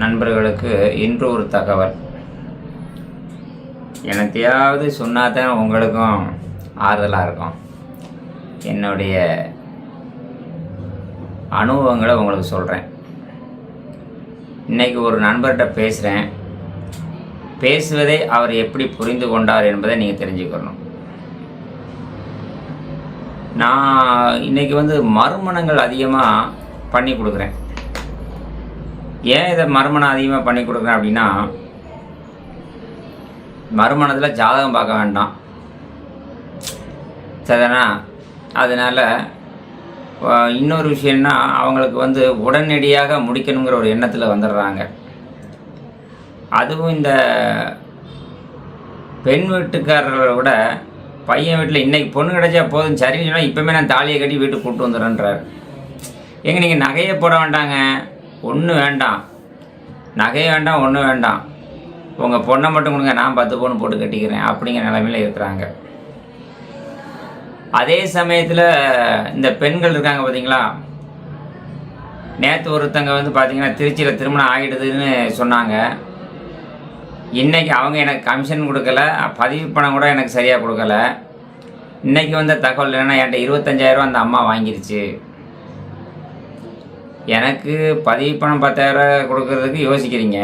நண்பர்களுக்கு இன்று ஒரு தகவல். எனத்தையாவது சொன்னாதான் உங்களுக்கும் ஆறுதலாக இருக்கும். என்னுடைய அனுபவங்களை உங்களுக்கு சொல்கிறேன். இன்றைக்கி ஒரு நண்பர்கிட்ட பேசுகிறேன். பேசுவதை அவர் எப்படி புரிந்து கொண்டார் என்பதை நீங்கள் தெரிஞ்சுக்கணும். நான் இன்றைக்கி மறுமணங்கள் அதிகமாக பண்ணி கொடுக்குறேன். ஏன் இதை மறுமணம் அதிகமாக பண்ணி கொடுக்குறேன் அப்படின்னா, மறுமணத்தில் ஜாதகம் பார்க்க வேண்டாம் சரிதானா. அதனால் இன்னொரு விஷயம்னா, அவங்களுக்கு உடனடியாக முடிக்கணுங்கிற ஒரு எண்ணத்தில் வந்துடுறாங்க. அதுவும் இந்த பெண் வீட்டுக்காரர்களை விட பையன் வீட்டில் இன்றைக்கி பொண்ணு கிடைச்சா போதும் சரின்னு சொன்னால் இப்போமே நான் தாலியை கட்டி வீட்டுக்கு கூப்பிட்டு வந்துடுறேன்றார். எங்கே நீங்கள் நகையை போட வேண்டாங்க, ஒன்றும் வேண்டாம், நகையை வேண்டாம், ஒன்றும் வேண்டாம், உங்கள் பொண்ணை மட்டும் கொடுங்க, நான் 10 பவுன் போட்டு கட்டிக்கிறேன் அப்படிங்கிற நிலைமையில் இருக்கிறாங்க. அதே சமயத்தில் இந்த பெண்கள் இருக்காங்க பார்த்தீங்களா. நேற்று ஒருத்தங்க பார்த்தீங்கன்னா திருச்சியில் திருமணம் ஆகிடுதுன்னு சொன்னாங்க. இன்றைக்கி அவங்க எனக்கு கமிஷன் கொடுக்கல, பதிவு பணம் கூட எனக்கு சரியாக கொடுக்கல. இன்றைக்கி வந்த தகவல் என்னென்னா, என்கிட்ட 25,000 அந்த அம்மா வாங்கிருச்சு. எனக்கு பதிவு பணம் 10,000 கொடுக்கறதுக்கு யோசிக்கிறீங்க.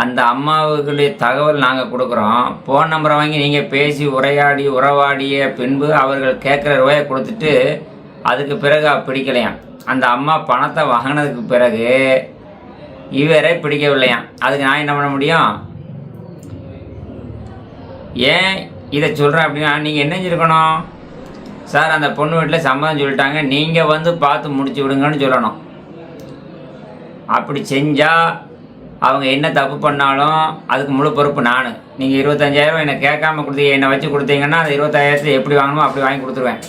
அந்த அம்மாவுக்குடைய தகவல் நாங்கள் கொடுக்குறோம். ஃபோன் நம்பரை வாங்கி நீங்கள் பேசி உறவாடிய பின்பு அவர்கள் கேட்குற ரூபாயை கொடுத்துட்டு அதுக்கு பிறகு பிடிக்கலையாம். அந்த அம்மா பணத்தை வாங்கினதுக்கு பிறகு இவரை பிடிக்கவில்லையாம். அதுக்கு நான் என்ன பண்ண முடியும்? ஏன் இதை சொல்கிறேன் அப்படின்னா, நீங்கள் என்ன செஞ்சுருக்கணும்? சார், அந்த பொண்ணு வீட்டில் சம்மதம் சொல்லிட்டாங்க, நீங்கள் பார்த்து முடிச்சு விடுங்கன்னு சொல்லணும். அப்படி செஞ்சால் அவங்க என்ன தப்பு பண்ணாலும் அதுக்கு முழு பொறுப்பு நான். நீங்கள் 25,000 என்னை கேட்காம என்னை வச்சு கொடுத்தீங்கன்னா அந்த 25,000 எப்படி வாங்கணுமோ அப்படி வாங்கி கொடுத்துருவேன்.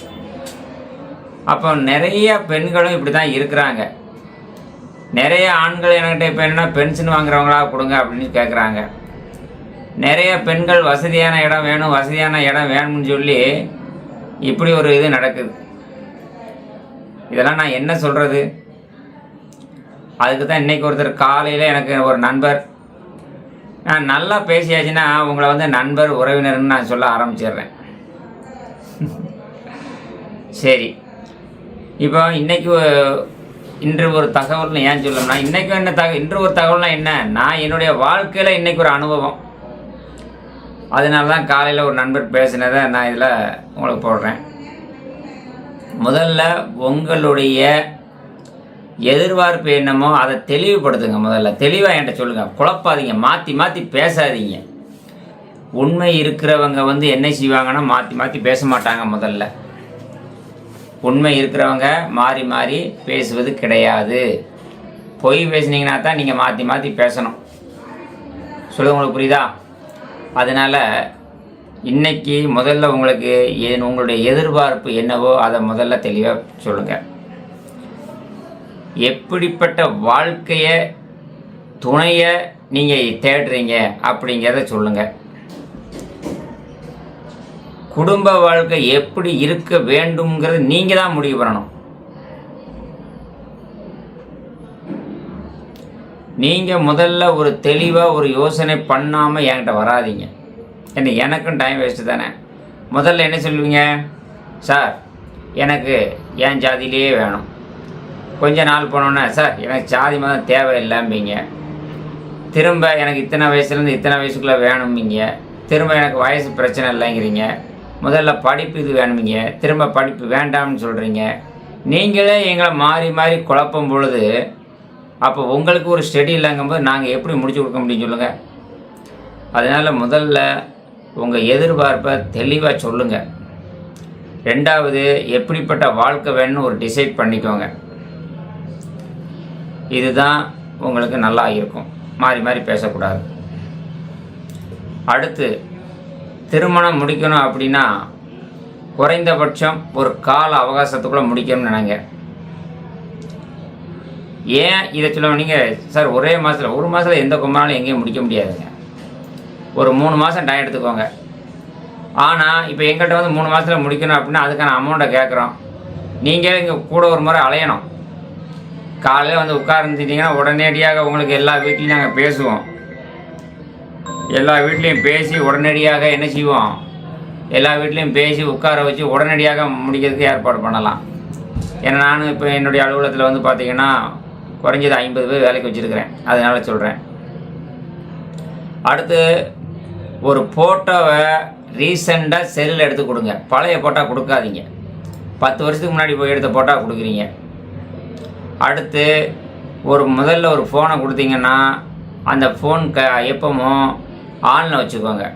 அப்போ நிறைய பெண்களும் இப்படி தான் இருக்கிறாங்க. நிறைய ஆண்கள் என்கிட்ட இப்போ என்னென்னா பென்ஷன் வாங்குறவங்களா கொடுங்க அப்படின்னு கேட்குறாங்க. நிறைய பெண்கள் வசதியான இடம் வேணும்னு சொல்லி இப்படி ஒரு இது நடக்குது. இதெல்லாம் நான் என்ன சொல்கிறது? அதுக்கு தான் இன்றைக்கி ஒருத்தர் காலையில் எனக்கு ஒரு நண்பர், நான் நல்லா பேசியாச்சுன்னா உங்களை நண்பர் உறவினர்னு நான் சொல்ல ஆரம்பிச்சிடுறேன். சரி, இப்போ இன்று ஒரு தகவல்னு ஏன் சொல்லணும்னா, இன்று ஒரு தகவல்னா என்ன, நான் என்னுடைய வாழ்க்கையில் இன்றைக்கி ஒரு அனுபவம். அதனால தான் காலையில் ஒரு நண்பர் பேசினதை நான் இதில் உங்களுக்கு போடுறேன். முதல்ல உங்களுடைய எதிர்பார்ப்பு என்னமோ அதை தெளிவுபடுத்துங்க. முதல்ல தெளிவாக என்கிட்ட சொல்லுங்கள், குழப்பாதீங்க, மாற்றி பேசாதீங்க. உண்மை இருக்கிறவங்க என்ன செய்வாங்கன்னா மாற்றி பேச மாட்டாங்க. முதல்ல உண்மை இருக்கிறவங்க மாறி பேசுவது கிடையாது. பொய் பேசுனீங்கன்னா தான் நீங்கள் மாற்றி பேசணும். சொல்லுங்க, உங்களுக்கு புரியுதா? அதனால் இன்றைக்கி முதல்ல உங்களுடைய எதிர்பார்ப்பு என்னவோ அதை முதல்ல தெளிவாக சொல்லுங்கள். எப்படிப்பட்ட துணையை நீங்கள் தேடுறீங்க அப்படிங்கிறத சொல்லுங்கள். குடும்ப வாழ்க்கை எப்படி இருக்க வேண்டும்ங்கிறது நீங்கள் தான் முடிவு பண்ணணும். நீங்கள் முதல்ல ஒரு தெளிவாக ஒரு யோசனை பண்ணாமல் என்கிட்ட வராதிங்க. ஏன்னா எனக்கும் டைம் வேஸ்ட்டு தானே. முதல்ல என்ன சொல்லுவீங்க? சார், எனக்கு என் ஜாதியிலேயே வேணும். கொஞ்ச நாள் போனோன்னே, சார் எனக்கு ஜாதி மதம் தேவையில்லைம்பிங்க. திரும்ப எனக்கு இத்தனை வயசுலேருந்து இத்தனை வயசுக்குள்ளே வேணும்பிங்க. திரும்ப எனக்கு வயசு பிரச்சனை இல்லைங்கிறீங்க. முதல்ல படிப்பு இது வேணுமிங்க, திரும்ப படிப்பு வேண்டாம்னு சொல்கிறீங்க. நீங்களே எங்களை மாறி குழப்பம் பொழுது அப்போ உங்களுக்கு ஒரு ஸ்டடி இல்லைங்கும்போது நாங்கள் எப்படி முடிச்சு கொடுக்க முடியும் சொல்லுங்கள். அதனால் முதல்ல உங்கள் எதிர்பார்ப்பை தெளிவாக சொல்லுங்கள். ரெண்டாவது, எப்படிப்பட்ட வாழ்க்கை வேணும்னு ஒரு டிசைட் பண்ணிக்கோங்க. இதுதான் உங்களுக்கு நல்லா இருக்கும். மாறி பேசக்கூடாது. அடுத்து, திருமணம் முடிக்கணும் அப்படின்னா குறைந்தபட்சம் ஒரு கால அவகாசத்துக்குள்ளே முடிக்கணும்னு நினைங்க. ஏன் இதை சொல்லுவோம்? நீங்கள் சார் ஒரு மாதத்தில் எந்த கும்பனாலும் எங்கேயும் முடிக்க முடியாதுங்க. ஒரு 3 மாதம் டைம் எடுத்துக்கோங்க. ஆனால் இப்போ எங்கள்கிட்ட 3 மாதத்தில் முடிக்கணும் அப்படின்னா அதுக்கான அமௌண்ட்டை கேட்குறோம். நீங்கள் இங்கே கூட ஒரு முறை அலையணும். காலையில் வந்து உட்கார்ந்துட்டிங்கன்னா உடனடியாக உங்களுக்கு எல்லா வீட்லேயும் நாங்கள் பேசுவோம். எல்லா வீட்லேயும் பேசி உடனடியாக என்ன செய்வோம், எல்லா வீட்லேயும் பேசி உட்கார வச்சு உடனடியாக முடிக்கிறதுக்கு ஏற்பாடு பண்ணலாம். ஏன்னா நான் இப்போ என்னுடைய அலுவலகத்தில் வந்து பார்த்திங்கன்னா குறைஞ்சது 50 பேர் வேலைக்கு வச்சுருக்கிறேன். அதனால் சொல்கிறேன். அடுத்து ஒரு ஃபோட்டோவை ரீசெண்டாக செல்லில் எடுத்து கொடுங்க. பழைய ஃபோட்டோ கொடுக்காதீங்க. 10 வருஷத்துக்கு முன்னாடி போய் எடுத்த ஃபோட்டோ கொடுக்குறீங்க. அடுத்து முதல்ல ஒரு ஃபோனை கொடுத்தீங்கன்னா அந்த ஃபோன் எப்பவும் ஆனில் வச்சுக்கோங்க.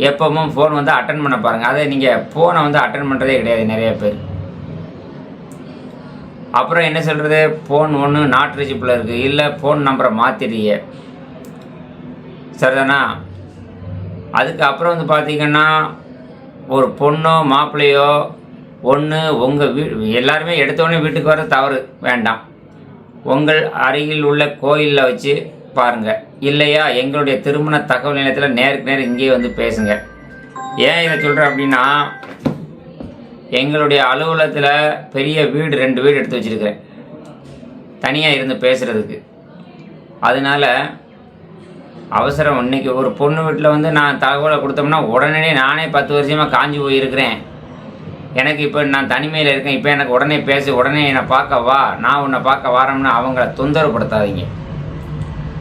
எப்பவும் ஃபோன் வந்து அட்டன் பண்ண பாருங்கள். அதை நீங்கள் ஃபோனை வந்து அட்டன் பண்ணுறதே கிடையாது நிறைய பேர். அப்புறம் என்ன சொல்கிறது, ஃபோன் ஒன்று நாட் ரீச்சபிள் இருக்குது, இல்லை ஃபோன் நம்பரை மாற்றிடுங்க, சரிதானா? அதுக்கப்புறம் வந்து பார்த்திங்கன்னா ஒரு பொண்ணோ மாப்பிள்ளையோ ஒன்று உங்கள் எல்லாருமே எடுத்தோடனே வீட்டுக்கு வர தவறு வேண்டாம். உங்கள் அருகில் உள்ள கோயிலில் வச்சு பாருங்கள். இல்லையா எங்களுடைய திருமண தகவல் நிலையத்தில் நேருக்கு நேர் இங்கேயே வந்து பேசுங்க. ஏன் இதை சொல்கிறேன் அப்படின்னா, எங்களுடைய அலுவலகத்தில் பெரிய வீடு 2 வீடு எடுத்து வச்சுருக்கிறேன் தனியாக இருந்து பேசுகிறதுக்கு. அதனால் அவசரம் இன்றைக்கி ஒரு பொண்ணு வீட்டில் வந்து நான் தகவலை கொடுத்தோம்னா உடனே நானே 10 வருஷமாக காஞ்சி போயிருக்கிறேன். எனக்கு இப்போ நான் தனிமையில் இருக்கேன், இப்போ எனக்கு உடனே பேசு, உடனே என்னை பார்க்க வா, நான் உன்னை பார்க்க வாரோம்னு அவங்கள தொந்தரவுப்படுத்தாதீங்க.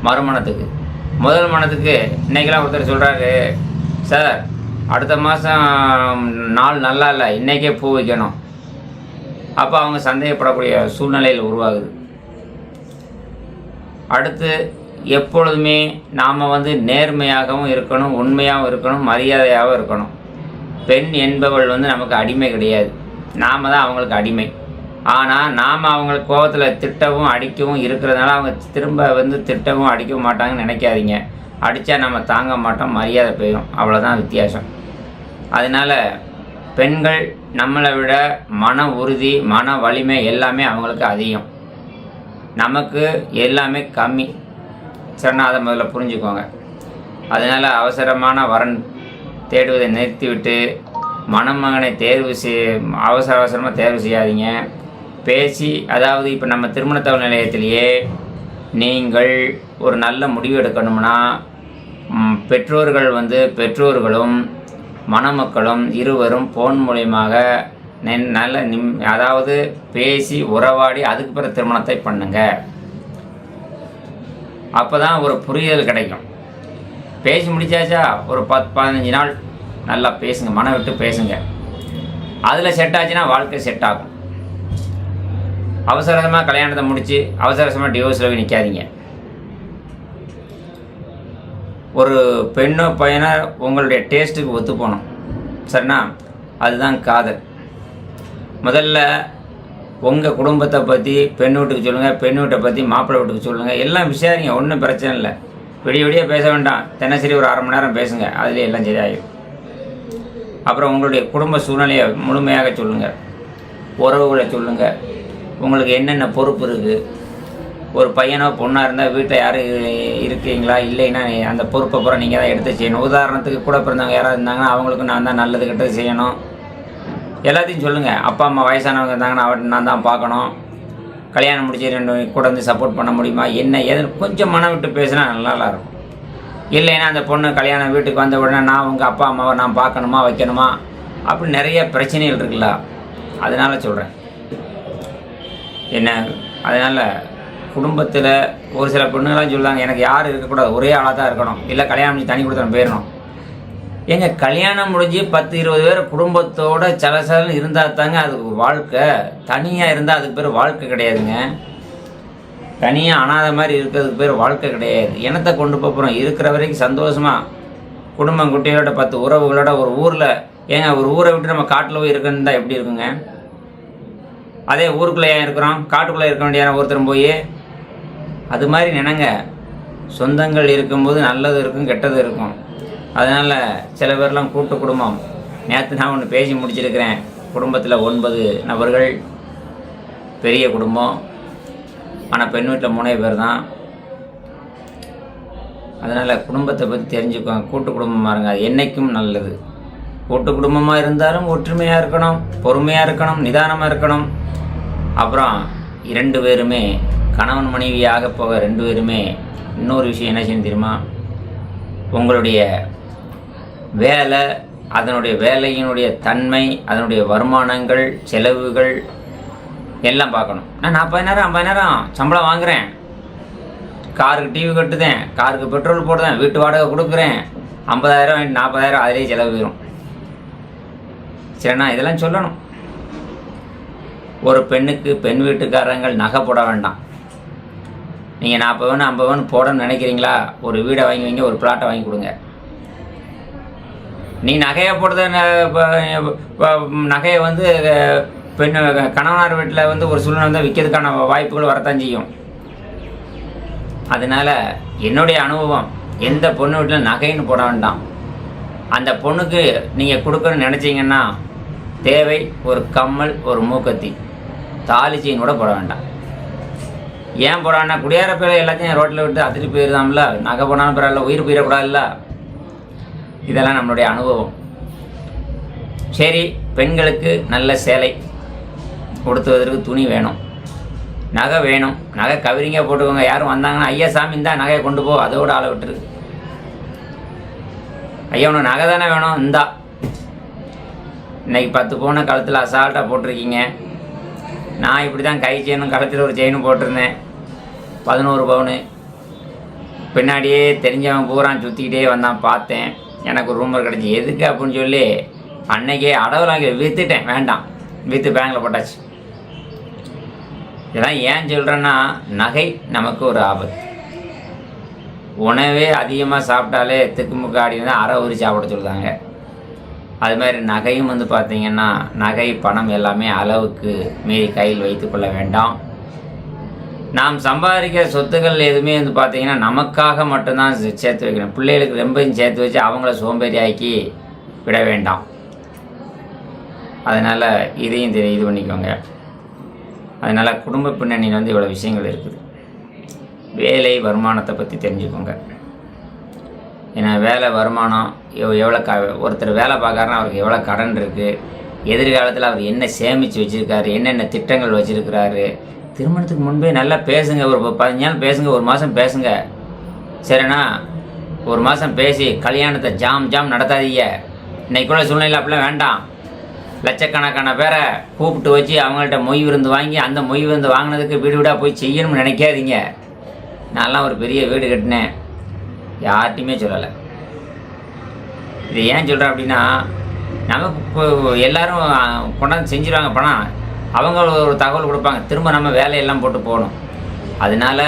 மறுமணத்துக்கு முதல் மணத்துக்கு இன்றைக்கெல்லாம் ஒருத்தர் சொல்கிறாரு, சார் அடுத்த மாதம் நாள் நல்லா இல்லை, இன்றைக்கே பூ வைக்கணும். அப்போ அவங்க சந்தேகப்படக்கூடிய சூழ்நிலையில் உருவாகுது. அடுத்து எப்பொழுதுமே நாம் வந்து நேர்மையாகவும் இருக்கணும், உண்மையாகவும் இருக்கணும், மரியாதையாகவும் இருக்கணும். பெண் என்பவள் வந்து நமக்கு அடிமை கிடையாது, நாம் தான் அவங்களுக்கு அடிமை. ஆனால் நாம் அவங்களுக்கு கோபத்தில் திட்டவும் அடிக்கவும் இருக்கிறதுனால அவங்க திரும்ப வந்து திட்டவும் அடிக்கவும் மாட்டாங்கன்னு நினைக்காதீங்க. அடித்தா நம்ம தாங்க மாட்டோம், மரியாதை போயிடும், அவ்வளோதான் வித்தியாசம். அதனால் பெண்கள் நம்மளை விட மன உறுதி, மன வலிமை எல்லாமே அவங்களுக்கு அதிகம், நமக்கு எல்லாமே கம்மி. சரிண்ணா, அதை முதல்ல புரிஞ்சுக்கோங்க. அதனால் அவசரமான வரன் தேடுவதை நிறுத்திவிட்டு மணமகனை அவசரமாக தேர்வு செய்யாதீங்க. பேசி, அதாவது இப்போ நம்ம திருமண தகவல் நிலையத்திலேயே நீங்கள் ஒரு நல்ல முடிவு எடுக்கணும்னா பெற்றோர்களும் மணமக்களும் இருவரும் ஃபோன் மூலியமாக நல்ல அதாவது பேசி உறவாடி அதுக்கு பிறகு திருமணத்தை பண்ணுங்க. அப்போ தான் ஒரு புரிதல் கிடைக்கும். பேசி முடிச்சாச்சா ஒரு 10-15 நாள் நல்லா பேசுங்க, மனம் விட்டு பேசுங்க. அதில் செட் ஆச்சுன்னா வாழ்க்கை செட் ஆகும். அவசரமாக கல்யாணத்தை முடித்து அவசரமாக டிவோர்ஸில் போய் நிற்காதீங்க. ஒரு பெண்ணோ பையனோ உங்களுடைய டேஸ்ட்டுக்கு ஒத்து போகணும், சரிண்ணா? அதுதான் காதல். முதல்ல உங்கள் குடும்பத்தை பற்றி பெண் வீட்டுக்கு சொல்லுங்கள், பெண் வீட்டை பற்றி மாப்பிள்ளை வீட்டுக்கு சொல்லுங்கள். எல்லாம் விசாரிங்க, ஒன்றும் பிரச்சனை இல்லை. விடிய பேச வேண்டாம், தினசரி ஒரு 1/2 மணி நேரம் பேசுங்க, அதுலேயே எல்லாம் சரியாகும். அப்புறம் உங்களுடைய குடும்ப சூழ்நிலையை முழுமையாக சொல்லுங்கள், உறவுகளை சொல்லுங்கள், உங்களுக்கு என்னென்ன பொறுப்பு இருக்குது. ஒரு பையனோ பொண்ணாக இருந்தால் வீட்டில் யாரும் இருக்கீங்களா, இல்லைன்னா அந்த பொறுப்பை பூரா நீங்கள் தான் எடுத்து செய்யணும். உதாரணத்துக்கு கூட பிறந்தவங்க யாராவது இருந்தாங்கன்னா அவங்களுக்கு நான் தான் நல்லது கெட்டது செய்யணும், எல்லாத்தையும் சொல்லுங்கள். அப்பா அம்மா வயசானவங்க இருந்தாங்கன்னா அவன் நான் தான் பார்க்கணும். கல்யாணம் முடிச்சு 2 கூட வந்து சப்போர்ட் பண்ண முடியுமா, என்ன ஏதுன்னு கொஞ்சம் மனம் விட்டு பேசினா நல்லா இருக்கும். இல்லைன்னா அந்த பொண்ணு கல்யாணம் வீட்டுக்கு வந்த உடனே நான் உங்கள் அப்பா அம்மாவை நான் பார்க்கணுமா வைக்கணுமா அப்படி நிறைய பிரச்சனைகள் இருக்குல்ல, அதனால் சொல்கிறேன். என்ன, அதனால் குடும்பத்தில் ஒரு சில பெண்ணுங்களாம் சொல்லுவாங்க, எனக்கு யாரும் இருக்கக்கூடாது, ஒரே ஆளாக தான் இருக்கணும், இல்லை கல்யாணம் முடிஞ்சு தனி கொடுத்தன போயிடணும். எங்கள் கல்யாணம் முடிஞ்சு 10-20 பேர் குடும்பத்தோடு சலசலன்னு இருந்தால் தாங்க அதுக்கு வாழ்க்கை. தனியாக இருந்தால் அதுக்கு பேர் வாழ்க்கை கிடையாதுங்க. தனியாக அனாதை மாதிரி இருக்கிறதுக்கு பேர் வாழ்க்கை கிடையாது. இனத்தை கொண்டு போகிறோம், இருக்கிற வரைக்கும் சந்தோஷமாக குடும்பம் குட்டிகளோட 10 உறவுகளோட ஒரு ஊரில். ஏங்க ஒரு ஊரை விட்டு நம்ம காட்டில் போய் இருக்கணுன்னு தான் எப்படி இருக்குங்க? அதே ஊருக்குள்ளே ஏன் இருக்கிறோம், காட்டுக்குள்ளே இருக்க வேண்டிய ஒருத்தரும் போய் அது மாதிரி நினைங்க. சொந்தங்கள் இருக்கும்போது நல்லது இருக்கும், கெட்டது இருக்கும். அதனால் சில பேர்லாம் கூட்டு குடும்பம். நேற்று நான் ஒன்று பேசி முடிச்சிருக்கிறேன். குடும்பத்தில் 9 நபர்கள், பெரிய குடும்பம். ஆனால் பெண் வீட்டில் 3 பேர் தான். அதனால் குடும்பத்தை பற்றி தெரிஞ்சுக்கோங்க. கூட்டு குடும்பமாக இருங்க, அது என்றைக்கும் நல்லது. கூட்டு குடும்பமாக இருந்தாலும் ஒற்றுமையாக இருக்கணும், பொறுமையாக இருக்கணும், நிதானமாக இருக்கணும். அப்புறம் 2 பேருமே கணவன் மனைவியாக போக 2 பேருமே இன்னொரு விஷயம் என்ன செய்யணும் தெரியுமா? உங்களுடைய வேலை, அதனுடைய வேலையினுடைய தன்மை, அதனுடைய வருமானங்கள், செலவுகள் எல்லாம் பார்க்கணும். நான் 40,000 50,000 சம்பளம் வாங்குகிறேன், காருக்கு டிவி கட்டுதேன், காருக்கு பெட்ரோல் போடுதேன், வீட்டு வாடகை கொடுக்குறேன், 50,000 40,000 அதிலே செலவு போயிடும். சரிண்ணா, இதெல்லாம் சொல்லணும். ஒரு பெண்ணுக்கு பெண் வீட்டுக்காரங்கள் நகை போட வேண்டாம். நீங்கள் 40 பவுன் 50 பவுன் போடணும்னு நினைக்கிறீங்களா? ஒரு வீடை வாங்கி வைங்க, ஒரு பிளாட்டை வாங்கி கொடுங்க. நீ நகையை போடுறத நகையை வந்து பெண் கணவனார் வீட்டில் வந்து ஒரு சூழ்நிலை வந்து விற்கிறதுக்கான வாய்ப்புகள் வரத்தான் செய்யும். அதனால் என்னுடைய அனுபவம், எந்த பொண்ணு வீட்டில் நகைன்னு போட வேண்டாம். அந்த பொண்ணுக்கு நீங்கள் கொடுக்கணும்னு நினச்சிங்கன்னா தேவை ஒரு கம்மல், ஒரு மூக்கத்தி, தாலி செயின் கூட போட வேண்டாம். ஏன் போடான்னா, குடியார பேரை எல்லாத்தையும் ரோட்டில் விட்டு அத்திட்டு போயிருந்தாம்ல, நகை போனாலும் பரவாயில்ல, உயிர் போயிடக்கூடாதுல்ல. இதெல்லாம் நம்மளுடைய அனுபவம். சரி, பெண்களுக்கு நல்ல சேலை கொடுத்துவதற்கு துணி வேணும், நகை வேணும். நகை கவரிங்க போட்டுக்கோங்க. யாரும் வந்தாங்கன்னா, ஐயா சாமி இந்தா நகையை கொண்டு போ, அதோட ஆளை விட்டுரு. ஐயா உனக்கு நகை தானே வேணும், இந்தா. இன்றைக்கி 10 பவுனை கழுத்தில் அசால்ட்டாக போட்டிருக்கீங்க. நான் இப்படி தான் கை செயினும் கழுத்தில் ஒரு செயினும் போட்டிருந்தேன், 11 பவுனு. பின்னாடியே தெரிஞ்சவன் பூரான் சுற்றிக்கிட்டே வந்தான், பார்த்தேன். எனக்கு ஒரு ரூமர் கிடச்சி. எதுக்கு அப்படின்னு சொல்லி அன்னைக்கே அடவில் வாங்கி விற்றுட்டேன். வேண்டாம், விற்று பேங்கில் போட்டாச்சு. இதெல்லாம் ஏன் சொல்கிறேன்னா, நகை நமக்கு ஒரு ஆபத்து. உணவே அதிகமாக சாப்பிட்டாலே திக்குமுக்கு ஆடி தான் அரை உரி சாப்பிட சொல்லுதாங்க. அது மாதிரி நகையும் வந்து பார்த்திங்கன்னா, நகை பணம் எல்லாமே அளவுக்கு மீறி கையில் வைத்து கொள்ள வேண்டாம். நாம் சம்பாதிக்கிற சொத்துக்கள் எதுவுமே வந்து பார்த்திங்கன்னா நமக்காக மட்டும்தான் சேர்த்து வைக்கணும். பிள்ளைகளுக்கு ரொம்பவும் சேர்த்து வச்சு அவங்கள சோம்பேறி ஆக்கி விட வேண்டாம். அதனால் இதையும் இது பண்ணிக்கோங்க. அதனால் குடும்ப பின்னணியில் வந்து இவ்வளோ விஷயங்கள் இருக்குது. வேலை வருமானத்தை பற்றி தெரிஞ்சுக்கோங்க. ஏன்னா வேலை வருமானம் எவ்வளோ ஒருத்தர் வேலை பார்க்குறாருன்னா அவருக்கு எவ்வளோ கடன் இருக்குது, எதிர்காலத்தில் அவர் என்ன சேமித்து வச்சுருக்காரு, என்னென்ன திட்டங்கள் வச்சுருக்கிறாரு. திருமணத்துக்கு முன்பே நல்லா பேசுங்க. ஒரு 15 நாள் பேசுங்க, ஒரு மாதம் பேசுங்க. சரிண்ணா, ஒரு மாதம் பேசி கல்யாணத்தை ஜாம் நடத்தாதீங்க. இன்றைக்குள்ள சூழ்நிலை அப்படிலாம் வேண்டாம். லட்சக்கணக்கான பேரை கூப்பிட்டு வச்சு அவங்கள்ட்ட மொய் விருந்து வாங்கி அந்த மொய் விருந்து வாங்கினதுக்கு வீடு வீடாக போய் செய்யணும்னு நினைக்காதீங்க. நான்லாம் ஒரு பெரிய வீடு கட்டினேன், யார்ட்டையுமே சொல்லலை. இது ஏன் சொல்கிறேன் அப்படின்னா, நமக்கு எல்லோரும் கொண்டாந்து செஞ்சுருவாங்க பணம், அவங்க ஒரு தகவல் கொடுப்பாங்க, திரும்ப நம்ம வேலையெல்லாம் போட்டு போகணும். அதனால்